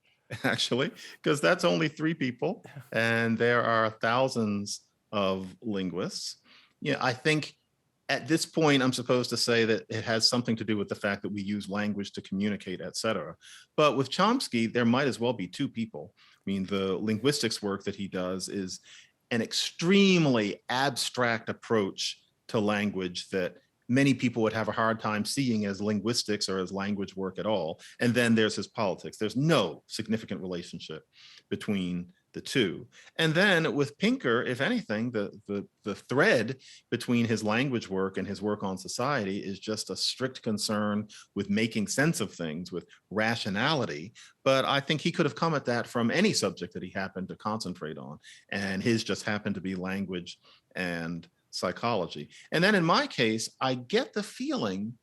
actually, because that's only 3 people, and there are thousands of linguists. Yeah, I think at this point, I'm supposed to say that it has something to do with the fact that we use language to communicate, et cetera. But with Chomsky, there might as well be 2 people. I mean, the linguistics work that he does is an extremely abstract approach to language that many people would have a hard time seeing as linguistics or as language work at all. And then there's his politics. There's no significant relationship between the 2. And then with Pinker, if anything, the thread between his language work and his work on society is just a strict concern with making sense of things, with rationality. But I think he could have come at that from any subject that he happened to concentrate on. And his just happened to be language and psychology. And then in my case, I get the feeling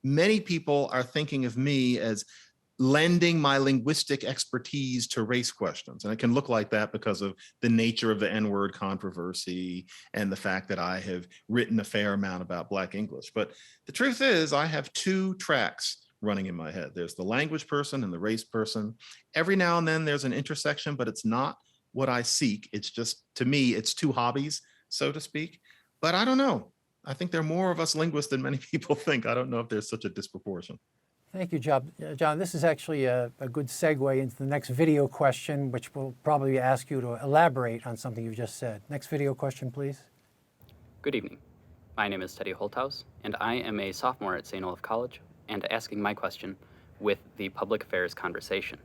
many people are thinking of me as lending my linguistic expertise to race questions. And it can look like that because of the nature of the Nword controversy and the fact that I have written a fair amount about Black English. But the truth is, I have 2 tracks running in my head. There's the language person and the race person. Every now and then there's an intersection, but it's not what I seek. It's just, to me, it's 2 hobbies, so to speak. But I don't know. I think there are more of us linguists than many people think. I don't know if there's such a disproportion. Thank you, John. This is actually a good segue into the next video question, which will probably ask you to elaborate on something you just said. Next video question, please. Good evening. My name is Teddy Holthaus, and I am a sophomore at St. Olaf College, and asking my question with the public affairs conversation.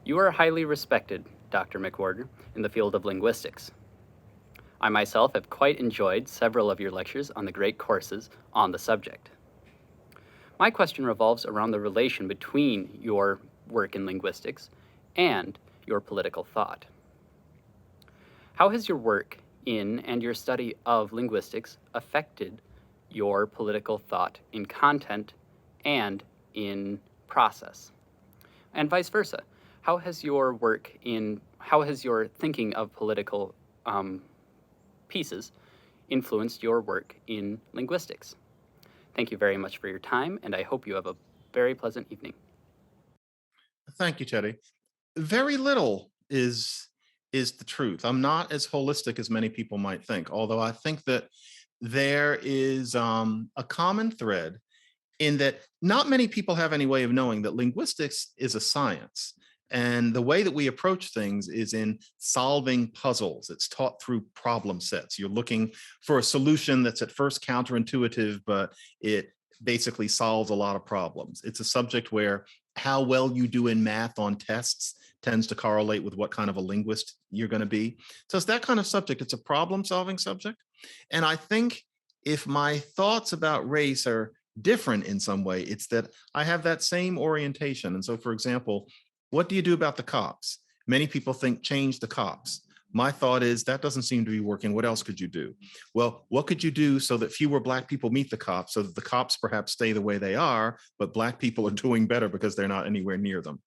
You are highly respected, Dr. McWhorter, in the field of linguistics. I myself have quite enjoyed several of your lectures on the great courses on the subject. My question revolves around the relation between your work in linguistics and your political thought. How has your work in and your study of linguistics affected your political thought in content and in process? And vice versa. How has your thinking of political pieces influenced your work in linguistics? Thank you very much for your time, and I hope you have a very pleasant evening. Thank you, Teddy. Very little is the truth. I'm not as holistic as many people might think, although I think that there is a common thread in that not many people have any way of knowing that linguistics is a science. And the way that we approach things is in solving puzzles. It's taught through problem sets. You're looking for a solution that's at first counterintuitive, but it basically solves a lot of problems. It's a subject where how well you do in math on tests tends to correlate with what kind of a linguist you're going to be. So it's that kind of subject. It's a problem-solving subject. And I think if my thoughts about race are different in some way, it's that I have that same orientation. And so, for example, what do you do about the cops? Many people think change the cops. My thought is that doesn't seem to be working. What else could you do? Well, what could you do so that fewer Black people meet the cops, so that the cops perhaps stay the way they are, but Black people are doing better because they're not anywhere near them?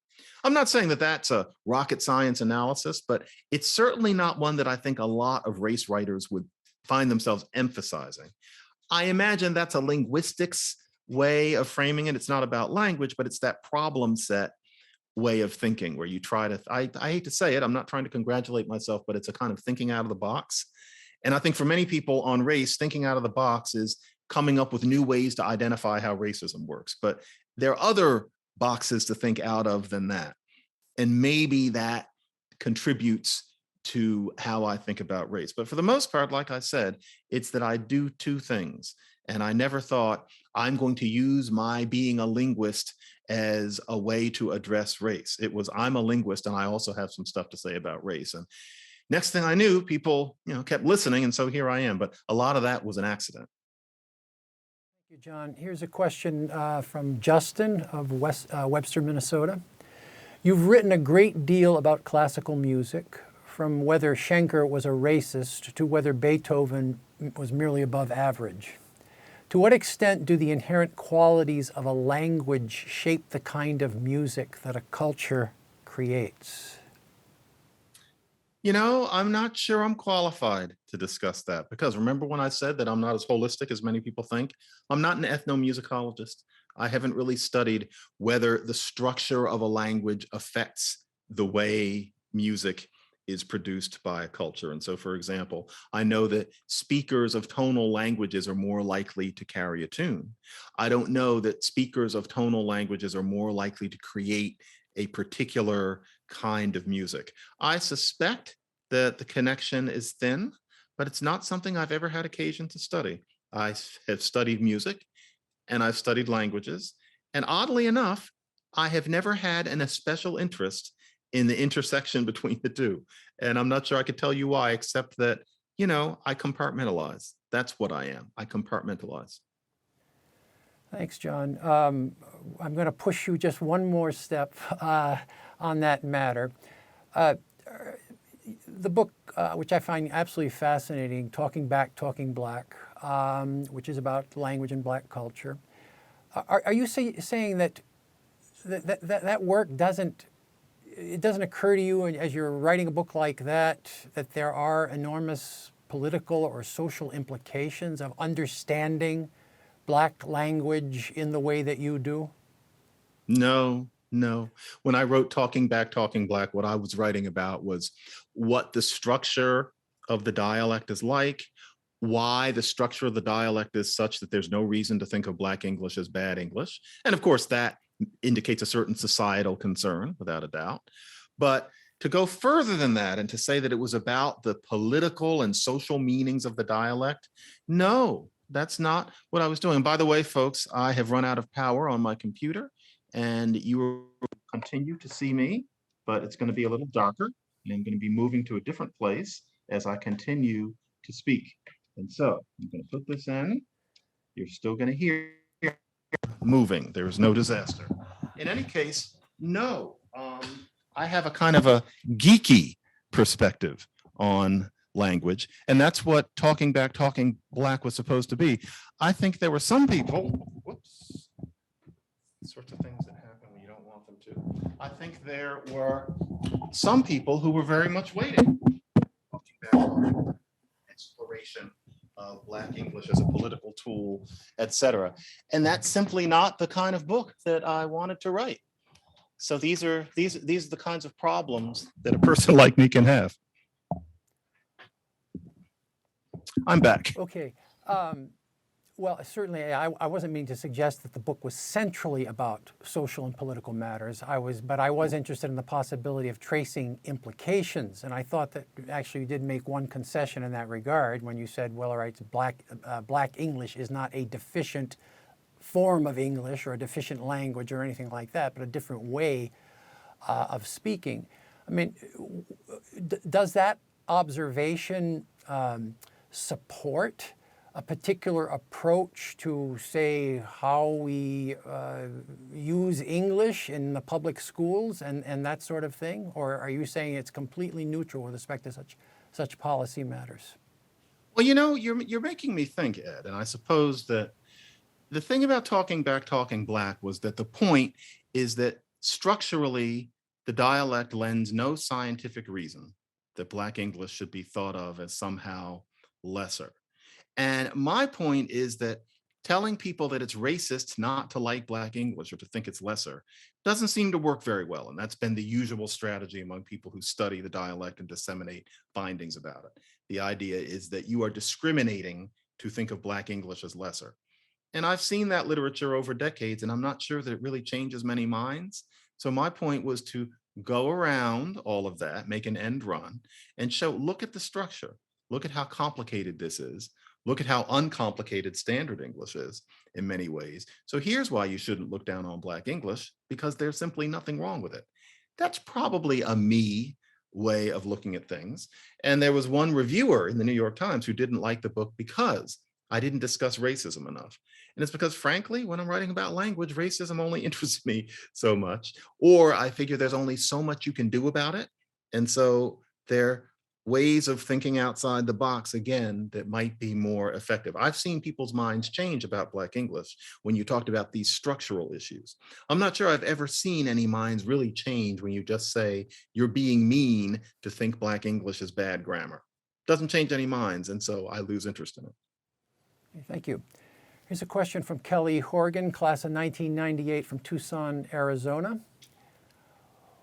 I'm not saying that that's a rocket science analysis, but it's certainly not one that I think a lot of race writers would find themselves emphasizing. I imagine that's a linguistics way of framing it. It's not about language, but it's that problem set way of thinking where you try to, I hate to say it, I'm not trying to congratulate myself, but it's a kind of thinking out of the box. And I think for many people on race, thinking out of the box is coming up with new ways to identify how racism works. But there are other boxes to think out of than that. And maybe that contributes to how I think about race. But for the most part, like I said, it's that I do two things. And I never thought I'm going to use my being a linguist as a way to address race. It was I'm a linguist and I also have some stuff to say about race. And next thing I knew, people, kept listening. And so here I am. But a lot of that was an accident. Thank you, John. Here's a question from Justin of Webster, Minnesota. You've written a great deal about classical music, from whether Schenker was a racist to whether Beethoven was merely above average. To what extent do the inherent qualities of a language shape the kind of music that a culture creates? I'm not sure I'm qualified to discuss that, because remember when I said that I'm not as holistic as many people think? I'm not an ethnomusicologist. I haven't really studied whether the structure of a language affects the way music is produced by a culture. And so, for example, I know that speakers of tonal languages are more likely to carry a tune. I don't know that speakers of tonal languages are more likely to create a particular kind of music. I suspect that the connection is thin, but it's not something I've ever had occasion to study. I have studied music and I've studied languages. And oddly enough, I have never had an especial interest in the intersection between the two. And I'm not sure I could tell you why, except that, I compartmentalize. That's what I am. I compartmentalize. Thanks, John. I'm going to push you just one more step on that matter. The book, which I find absolutely fascinating, Talking Back, Talking Black, which is about language and Black culture. Are you saying that that work doesn't occur to you as you're writing a book like that there are enormous political or social implications of understanding Black language in the way that you do? No. When I wrote Talking Back, Talking Black, what I was writing about was what the structure of the dialect is like, why the structure of the dialect is such that there's no reason to think of Black English as bad English. And of course, that indicates a certain societal concern, without a doubt. But to go further than that and to say that it was about the political and social meanings of the dialect, no, that's not what I was doing. By the way, folks, I have run out of power on my computer, and you will continue to see me, but it's going to be a little darker, and I'm going to be moving to a different place as I continue to speak. And so I'm going to put this in. You're still going to hear moving. There is no disaster. In any case, no. I have a kind of a geeky perspective on language, and that's what Talking Back, Talking Black was supposed to be. I think there were some people, whoops, sorts of things that happen when you don't want them to. I think there were some people who were very much waiting. Talking Back, exploration of Black English as a political tool, etc. And that's simply not the kind of book that I wanted to write. So these are the kinds of problems that a person like me can have. I'm back. Okay. Well, certainly, I wasn't meaning to suggest that the book was centrally about social and political matters. But I was interested in the possibility of tracing implications, and I thought that actually you did make one concession in that regard when you said, well, all right, Black English is not a deficient form of English or a deficient language or anything like that, but a different way of speaking. I mean, does that observation support a particular approach to, say, how we use English in the public schools and that sort of thing? Or are you saying it's completely neutral with respect to such policy matters? Well, you're making me think, Ed, and I suppose that the thing about Talking Back, Talking Black was that the point is that structurally, the dialect lends no scientific reason that Black English should be thought of as somehow lesser. And my point is that telling people that it's racist not to like Black English or to think it's lesser doesn't seem to work very well. And that's been the usual strategy among people who study the dialect and disseminate findings about it. The idea is that you are discriminating to think of Black English as lesser. And I've seen that literature over decades, and I'm not sure that it really changes many minds. So my point was to go around all of that, make an end run, and show, look at the structure. Look at how complicated this is. Look at how uncomplicated standard English is in many ways. So here's why you shouldn't look down on Black English, because there's simply nothing wrong with it. That's probably a me way of looking at things. And there was one reviewer in the New York Times who didn't like the book because I didn't discuss racism enough. And it's because, frankly, when I'm writing about language, racism only interests me so much, or I figure there's only so much you can do about it. And so there are ways of thinking outside the box, again, that might be more effective. I've seen people's minds change about Black English when you talked about these structural issues. I'm not sure I've ever seen any minds really change when you just say you're being mean to think Black English is bad grammar. Doesn't change any minds, and so I lose interest in it. Thank you. Here's a question from Kelly Horgan, class of 1998 from Tucson, Arizona.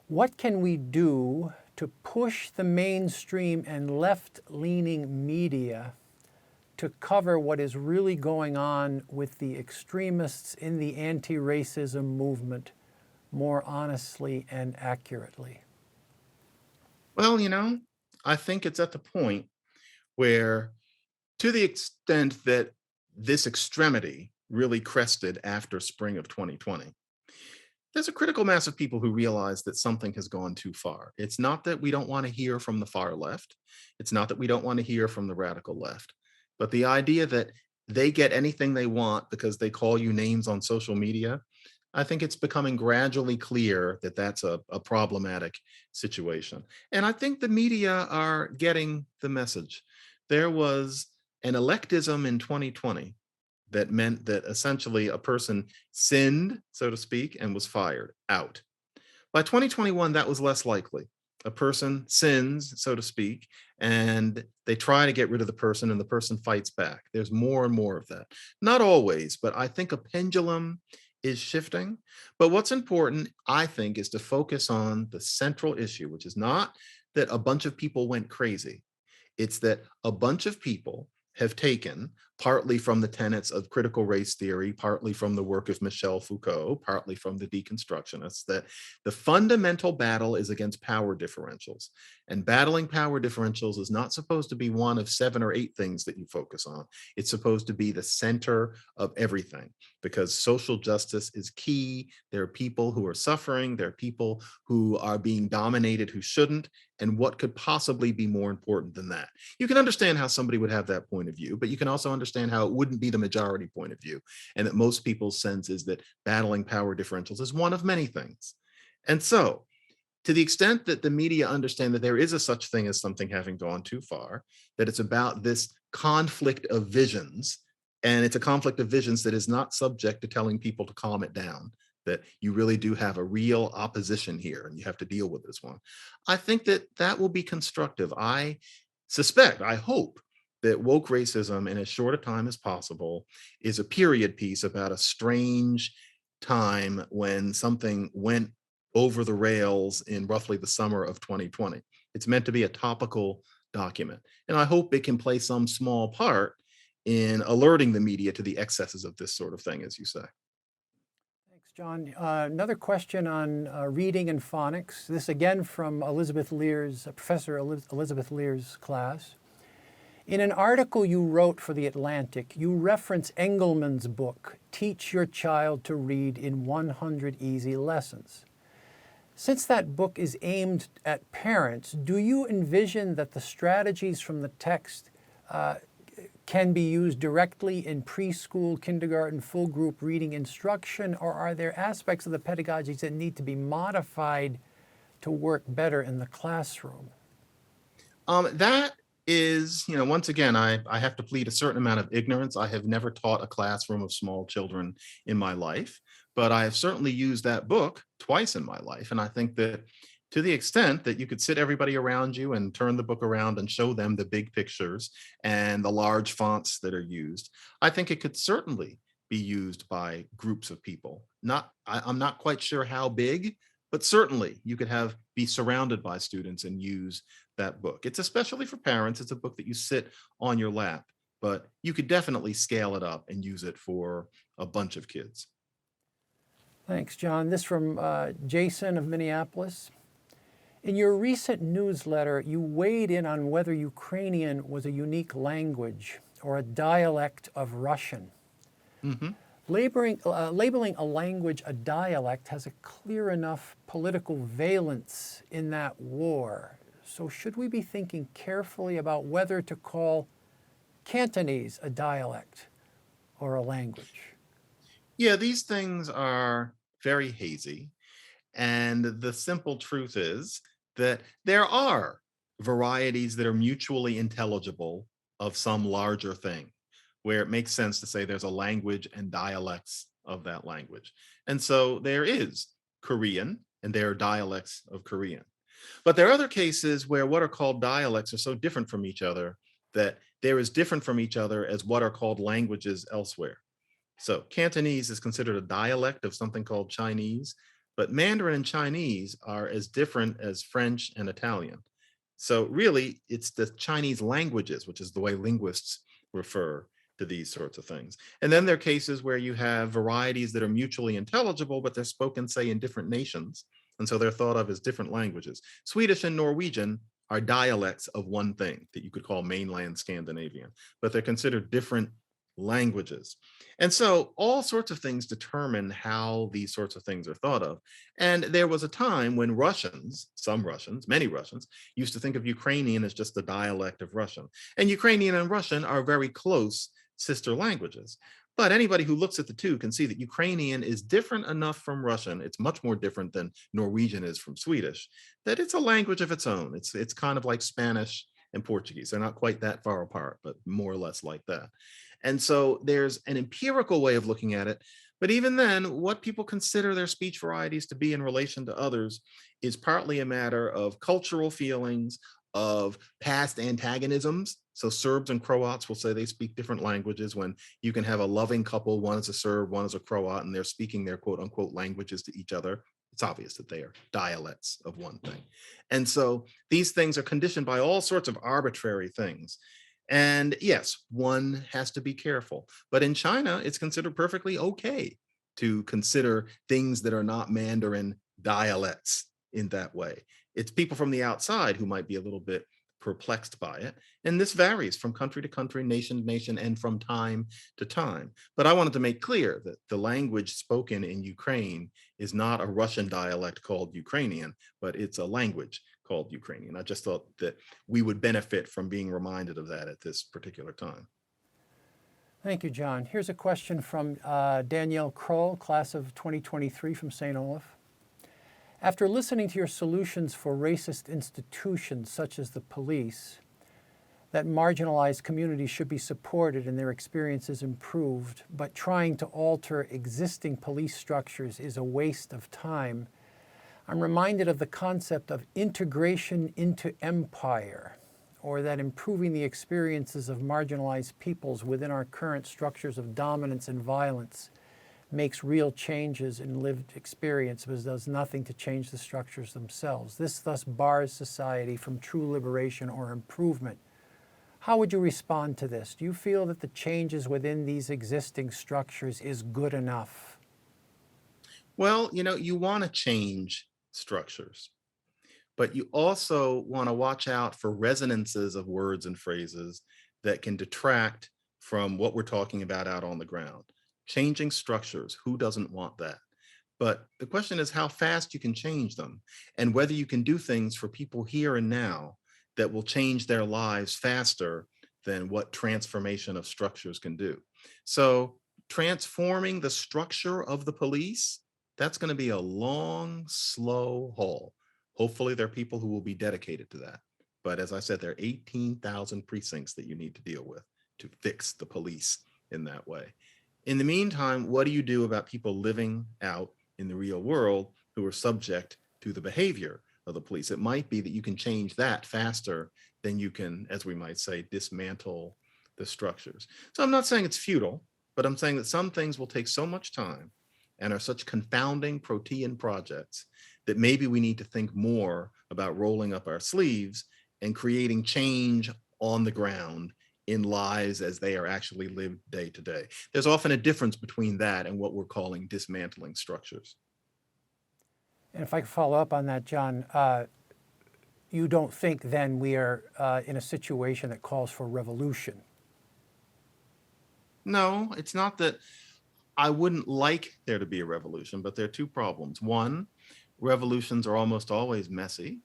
What can we do to push the mainstream and left-leaning media to cover what is really going on with the extremists in the anti-racism movement more honestly and accurately? Well, I think it's at the point where, to the extent that this extremity really crested after spring of 2020, there's a critical mass of people who realize that something has gone too far. It's not that we don't want to hear from the far left. It's not that we don't want to hear from the radical left. But the idea that they get anything they want because they call you names on social media, I think it's becoming gradually clear that that's a problematic situation. And I think the media are getting the message. There was an electism in 2020 that meant that essentially a person sinned, so to speak, and was fired out. By 2021, that was less likely. A person sins, so to speak, and they try to get rid of the person and the person fights back. There's more and more of that. Not always, but I think a pendulum is shifting. But what's important, I think, is to focus on the central issue, which is not that a bunch of people went crazy. It's that a bunch of people have taken, partly from the tenets of critical race theory, partly from the work of Michel Foucault, partly from the deconstructionists, that the fundamental battle is against power differentials. And battling power differentials is not supposed to be one of 7 or 8 things that you focus on. It's supposed to be the center of everything, because social justice is key. There are people who are suffering. There are people who are being dominated who shouldn't. And what could possibly be more important than that? You can understand how somebody would have that point of view, but you can also understand how it wouldn't be the majority point of view, and that most people's sense is that battling power differentials is one of many things. And so, to the extent that the media understand that there is a such thing as something having gone too far, that it's about this conflict of visions, and it's a conflict of visions that is not subject to telling people to calm it down, that you really do have a real opposition here and you have to deal with this one. I think that that will be constructive. I suspect, I hope, that woke racism, in as short a time as possible, is a period piece about a strange time when something went over the rails in roughly the summer of 2020. It's meant to be a topical document. And I hope it can play some small part in alerting the media to the excesses of this sort of thing, as you say. Thanks, John. Another question on reading and phonics. This again from Elizabeth Lear's, Professor Elizabeth Lear's class. In an article you wrote for The Atlantic, you reference Engelman's book, Teach Your Child to Read in 100 Easy Lessons. Since that book is aimed at parents, do you envision that the strategies from the text can be used directly in preschool, kindergarten, full group reading instruction, or are there aspects of the pedagogies that need to be modified to work better in the classroom? That is, once again, I have to plead a certain amount of ignorance. I have never taught a classroom of small children in my life, but I have certainly used that book twice in my life. And I think that to the extent that you could sit everybody around you and turn the book around and show them the big pictures and the large fonts that are used, I think it could certainly be used by groups of people. I'm not quite sure how big, but certainly you could be surrounded by students and use that book. It's especially for parents. It's a book that you sit on your lap, but you could definitely scale it up and use it for a bunch of kids. Thanks, John. This from Jason of Minneapolis. In your recent newsletter, you weighed in on whether Ukrainian was a unique language or a dialect of Russian. Mm-hmm. Labeling a language a dialect has a clear enough political valence in that war. So should we be thinking carefully about whether to call Cantonese a dialect or a language? Yeah, these things are very hazy. And the simple truth is that there are varieties that are mutually intelligible of some larger thing, where it makes sense to say there's a language and dialects of that language. And so there is Korean, and there are dialects of Korean. But there are other cases where what are called dialects are so different from each other that they're as different from each other as what are called languages elsewhere. So Cantonese is considered a dialect of something called Chinese, but Mandarin and Chinese are as different as French and Italian. So really, it's the Chinese languages, which is the way linguists refer to these sorts of things. And then there are cases where you have varieties that are mutually intelligible, but they're spoken, say, in different nations. And so they're thought of as different languages. Swedish and Norwegian are dialects of one thing that you could call mainland Scandinavian, but they're considered different languages. And so all sorts of things determine how these sorts of things are thought of. And there was a time when Russians, some Russians, many Russians, used to think of Ukrainian as just a dialect of Russian. And Ukrainian and Russian are very close sister languages. But anybody who looks at the two can see that Ukrainian is different enough from Russian. It's much more different than Norwegian is from Swedish, that it's a language of its own. It's kind of like Spanish and Portuguese. They're not quite that far apart, but more or less like that. And so there's an empirical way of looking at it. But even then, what people consider their speech varieties to be in relation to others is partly a matter of cultural feelings, of past antagonisms. So Serbs and Croats will say they speak different languages when you can have a loving couple, one is a Serb, one is a Croat, and they're speaking their quote unquote languages to each other. It's obvious that they are dialects of one thing. And so these things are conditioned by all sorts of arbitrary things. And yes, one has to be careful. But in China, it's considered perfectly okay to consider things that are not Mandarin dialects in that way. It's people from the outside who might be a little bit perplexed by it. And this varies from country to country, nation to nation, and from time to time. But I wanted to make clear that the language spoken in Ukraine is not a Russian dialect called Ukrainian, but it's a language called Ukrainian. I just thought that we would benefit from being reminded of that at this particular time. Thank you, John. Here's a question from Danielle Kroll, class of 2023 from St. Olaf. After listening to your solutions for racist institutions such as the police, that marginalized communities should be supported and their experiences improved, but trying to alter existing police structures is a waste of time, I'm reminded of the concept of integration into empire, or that improving the experiences of marginalized peoples within our current structures of dominance and violence makes real changes in lived experience, but does nothing to change the structures themselves. This thus bars society from true liberation or improvement. How would you respond to this? Do you feel that the changes within these existing structures is good enough? Well, you want to change structures, but you also want to watch out for resonances of words and phrases that can detract from what we're talking about out on the ground. Changing structures, who doesn't want that? But the question is how fast you can change them and whether you can do things for people here and now that will change their lives faster than what transformation of structures can do. So transforming the structure of the police, that's going to be a long, slow haul. Hopefully there are people who will be dedicated to that. But as I said, there are 18,000 precincts that you need to deal with to fix the police in that way. In the meantime, what do you do about people living out in the real world who are subject to the behavior of the police? It might be that you can change that faster than you can, as we might say, dismantle the structures. So I'm not saying it's futile, but I'm saying that some things will take so much time and are such confounding protean projects that maybe we need to think more about rolling up our sleeves and creating change on the ground in lives as they are actually lived day to day. There's often a difference between that and what we're calling dismantling structures. And if I could follow up on that, John, you don't think then we are in a situation that calls for revolution? No, it's not that I wouldn't like there to be a revolution, but there are two problems. One, revolutions are almost always messy.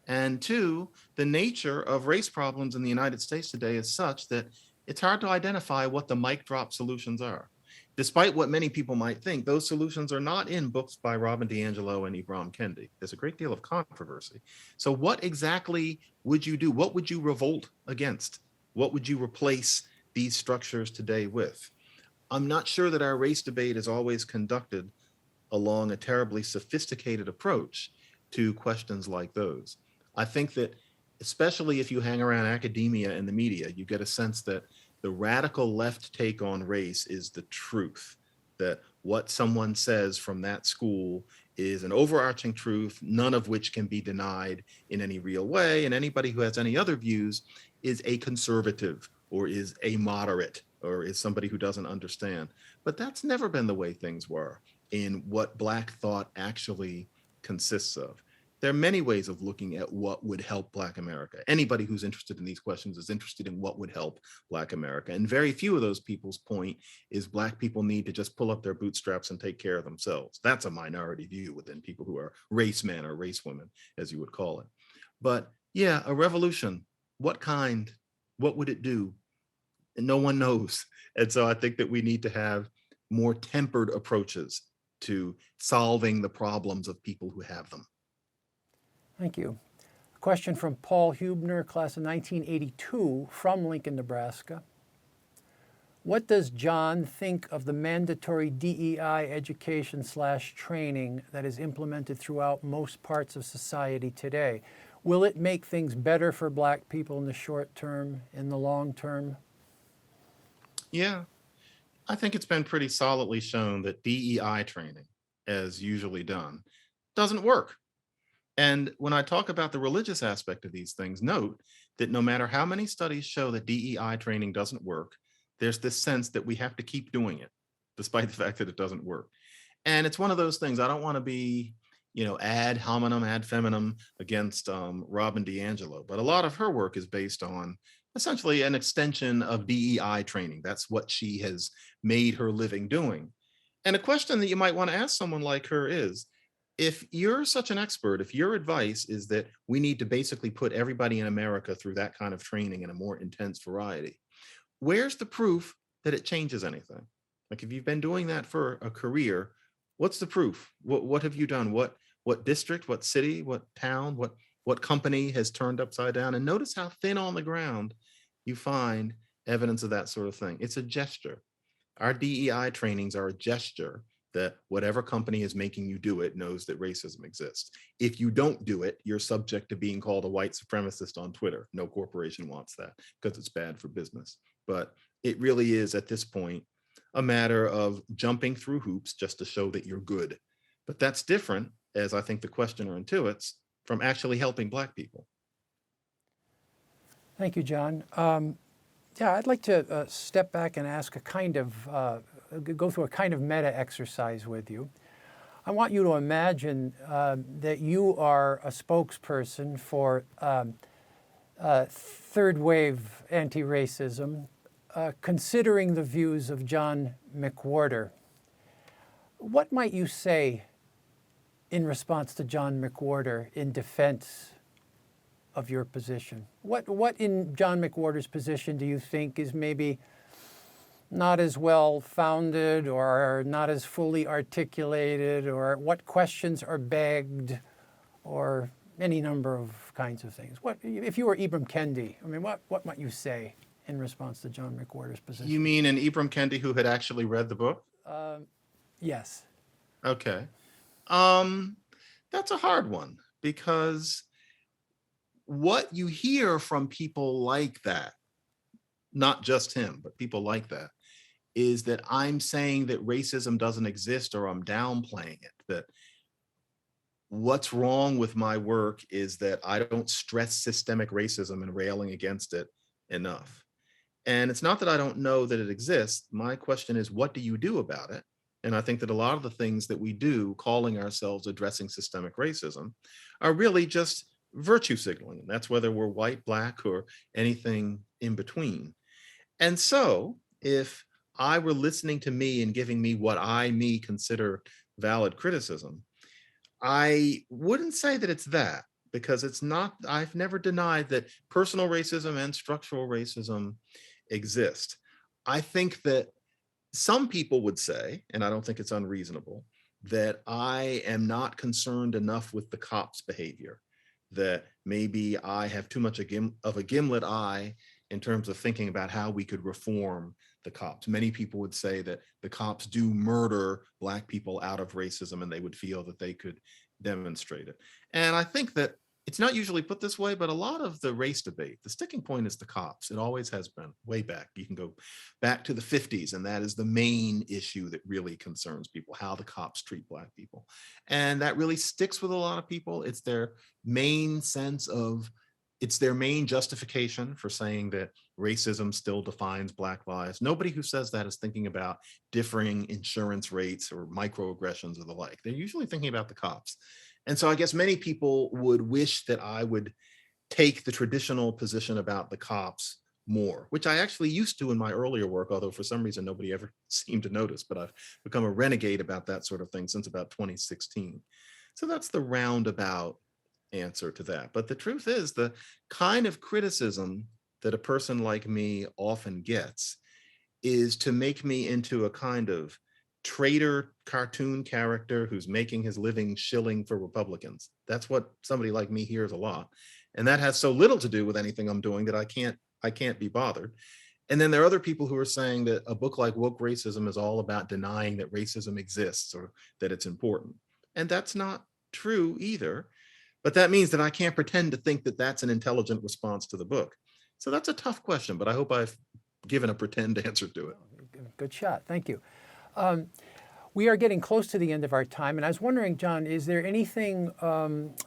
And two, the nature of race problems in the United States today is such that it's hard to identify what the mic drop solutions are. Despite what many people might think, those solutions are not in books by Robin DiAngelo and Ibram Kendi. There's a great deal of controversy. So what exactly would you do? What would you revolt against? What would you replace these structures today with? I'm not sure that our race debate is always conducted along a terribly sophisticated approach to questions like those. I think that, especially if you hang around academia and the media, you get a sense that the radical left take on race is the truth, that what someone says from that school is an overarching truth, none of which can be denied in any real way. And anybody who has any other views is a conservative or is a moderate or is somebody who doesn't understand. But that's never been the way things were in what Black thought actually consists of. There are many ways of looking at what would help Black America. Anybody who's interested in these questions is interested in what would help Black America. And very few of those people's point is Black people need to just pull up their bootstraps and take care of themselves. That's a minority view within people who are race men or race women, as you would call it. But yeah, a revolution, what kind? What would it do? And no one knows. And so I think that we need to have more tempered approaches to solving the problems of people who have them. Thank you. A question from Paul Hubner, class of 1982, from Lincoln, Nebraska. What does John think of the mandatory DEI education/training that is implemented throughout most parts of society today? Will it make things better for Black people in the short term, in the long term? Yeah, I think it's been pretty solidly shown that DEI training, as usually done, doesn't work. And when I talk about the religious aspect of these things, note that no matter how many studies show that DEI training doesn't work, there's this sense that we have to keep doing it, despite the fact that it doesn't work. And it's one of those things, I don't want to be, ad hominem, ad femininem against Robin DiAngelo, but a lot of her work is based on essentially an extension of DEI training. That's what she has made her living doing. And a question that you might want to ask someone like her is, if you're such an expert, if your advice is that we need to basically put everybody in America through that kind of training in a more intense variety, where's the proof that it changes anything? Like, if you've been doing that for a career, what's the proof? What have you done? What district, what city, what town, what company has turned upside down? And notice how thin on the ground you find evidence of that sort of thing. It's a gesture. Our DEI trainings are a gesture that whatever company is making you do it knows that racism exists. If you don't do it, you're subject to being called a white supremacist on Twitter. No corporation wants that because it's bad for business. But it really is, at this point, a matter of jumping through hoops just to show that you're good. But that's different, as I think the questioner intuits, from actually helping Black people. Thank you, John. I'd like to step back and ask go through a kind of meta exercise with you. I want you to imagine that you are a spokesperson for third wave anti-racism, considering the views of John McWhorter. What might you say in response to John McWhorter in defense of your position? What in John McWhorter's position do you think is maybe not as well founded or not as fully articulated, or what questions are begged, or any number of kinds of things? What if you were Ibram Kendi? I mean, what might you say in response to John McWhorter's position? You mean an Ibram Kendi who had actually read the book? Yes. Okay. That's a hard one, because what you hear from people like that, not just him, but people like that, is that I'm saying that racism doesn't exist, or I'm downplaying it, that what's wrong with my work is that I don't stress systemic racism and railing against it enough. And it's not that I don't know that it exists. My question is, what do you do about it? And I think that a lot of the things that we do, calling ourselves addressing systemic racism, are really just virtue signaling. And that's whether we're white, black, or anything in between. And so if I were listening to me and giving me what me consider valid criticism, I wouldn't say that it's that, because it's not. I've never denied that personal racism and structural racism exist. I think that some people would say, and I don't think it's unreasonable, that I am not concerned enough with the cops' behavior, that maybe I have too much of a gimlet eye in terms of thinking about how we could reform the cops. Many people would say that the cops do murder Black people out of racism, and they would feel that they could demonstrate it. And I think that it's not usually put this way, but a lot of the race debate, the sticking point is the cops. It always has been, way back. You can go back to the 50s, and that is the main issue that really concerns people, how the cops treat Black people. And that really sticks with a lot of people. It's their main it's their main justification for saying that racism still defines Black lives. Nobody who says that is thinking about differing insurance rates or microaggressions or the like. They're usually thinking about the cops. And so I guess many people would wish that I would take the traditional position about the cops more, which I actually used to in my earlier work, although for some reason nobody ever seemed to notice, but I've become a renegade about that sort of thing since about 2016. So that's the roundabout answer to that. But the truth is, the kind of criticism that a person like me often gets is to make me into a kind of traitor cartoon character who's making his living shilling for Republicans. That's what somebody like me hears a lot. And that has so little to do with anything I'm doing that I can't be bothered. And then there are other people who are saying that a book like Woke Racism is all about denying that racism exists or that it's important. And that's not true either. But that means that I can't pretend to think that that's an intelligent response to the book. So that's a tough question, but I hope I've given a pretend answer to it. Good shot. Thank you. We are getting close to the end of our time, and I was wondering, John, is there anything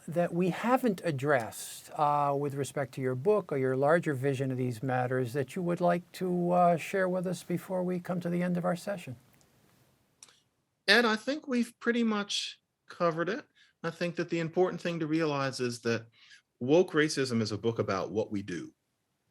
that we haven't addressed with respect to your book or your larger vision of these matters that you would like to share with us before we come to the end of our session? And I think we've pretty much covered it. I think that the important thing to realize is that Woke Racism is a book about what we do.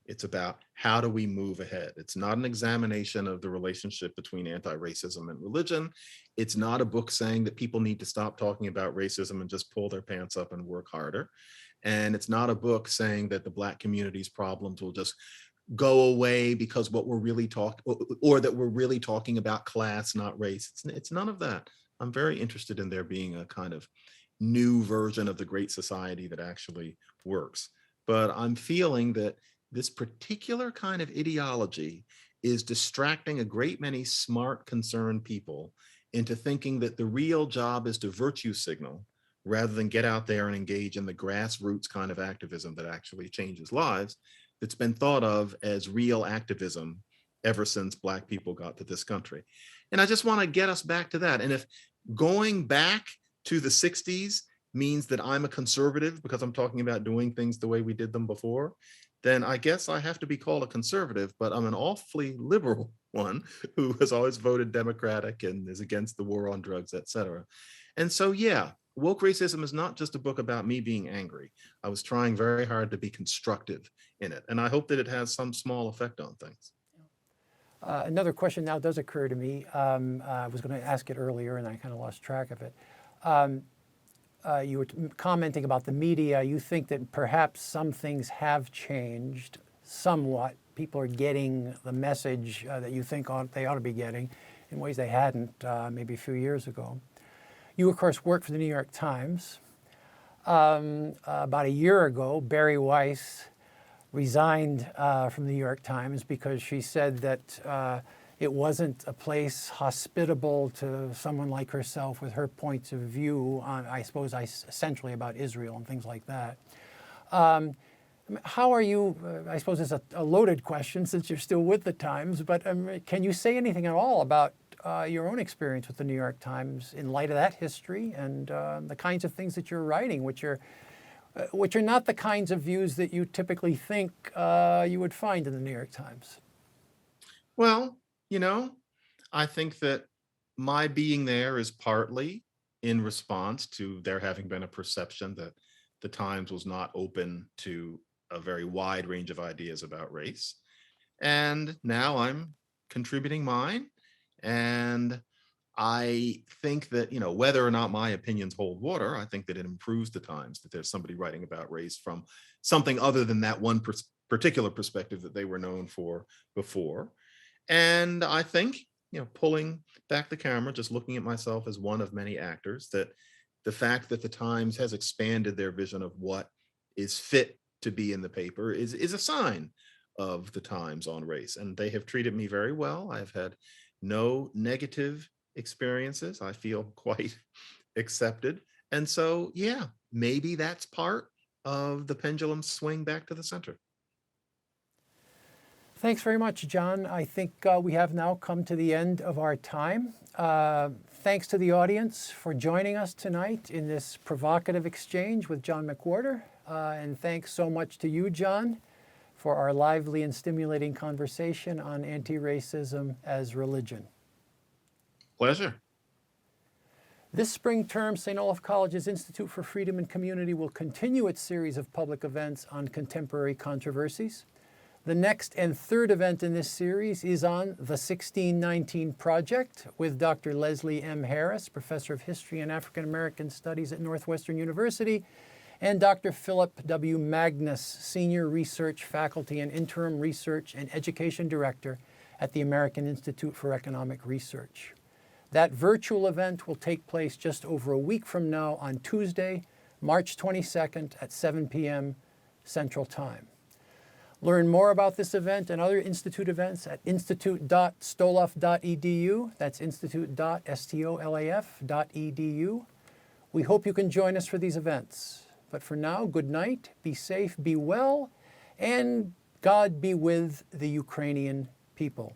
It's about how do we move ahead. It's not an examination of the relationship between anti-racism and religion. It's not a book saying that people need to stop talking about racism and just pull their pants up and work harder. And it's not a book saying that the Black community's problems will just go away because what we're really or that we're really talking about class, not race. It's none of that. I'm very interested in there being a kind of new version of the Great Society that actually works. But I'm feeling that this particular kind of ideology is distracting a great many smart, concerned people into thinking that the real job is to virtue signal rather than get out there and engage in the grassroots kind of activism that actually changes lives, that's been thought of as real activism ever since Black people got to this country. And I just want to get us back to that. And if going back to the 60s means that I'm a conservative because I'm talking about doing things the way we did them before, then I guess I have to be called a conservative, but I'm an awfully liberal one who has always voted Democratic and is against the war on drugs, et cetera. And so, yeah, Woke Racism is not just a book about me being angry. I was trying very hard to be constructive in it, and I hope that it has some small effect on things. Another question now does occur to me. I was going to ask it earlier, and I kind of lost track of it. You were commenting about the media. You think that perhaps some things have changed somewhat. People are getting the message that you think they ought to be getting in ways they hadn't maybe a few years ago. You, of course, work for the New York Times. About a year ago, Barry Weiss resigned from the New York Times because she said that it wasn't a place hospitable to someone like herself with her points of view on, I suppose, essentially about Israel and things like that. How are you, I suppose it's a loaded question since you're still with the Times, but can you say anything at all about your own experience with the New York Times in light of that history and the kinds of things that you're writing, which are not the kinds of views that you typically think you would find in the New York Times? Well, I think that my being there is partly in response to there having been a perception that the Times was not open to a very wide range of ideas about race. And now I'm contributing mine. And I think that, whether or not my opinions hold water, I think that it improves the Times that there's somebody writing about race from something other than that one particular perspective that they were known for before. And I think, pulling back the camera, just looking at myself as one of many actors, that the fact that the Times has expanded their vision of what is fit to be in the paper is a sign of the Times on race. And they have treated me very well. I've had no negative experiences. I feel quite accepted. And so, yeah, maybe that's part of the pendulum swing back to the center. Thanks very much, John. I think we have now come to the end of our time. Thanks to the audience for joining us tonight in this provocative exchange with John McWhorter. And thanks so much to you, John, for our lively and stimulating conversation on anti-racism as religion. Pleasure. This spring term, St. Olaf College's Institute for Freedom and Community will continue its series of public events on contemporary controversies. The next and third event in this series is on the 1619 Project with Dr. Leslie M. Harris, Professor of History and African American Studies at Northwestern University, and Dr. Philip W. Magnus, Senior Research Faculty and Interim Research and Education Director at the American Institute for Economic Research. That virtual event will take place just over a week from now on Tuesday, March 22nd at 7 p.m. Central Time. Learn more about this event and other Institute events at institute.stolaf.edu. That's institute.stolaf.edu. We hope you can join us for these events. But for now, good night, be safe, be well, and God be with the Ukrainian people.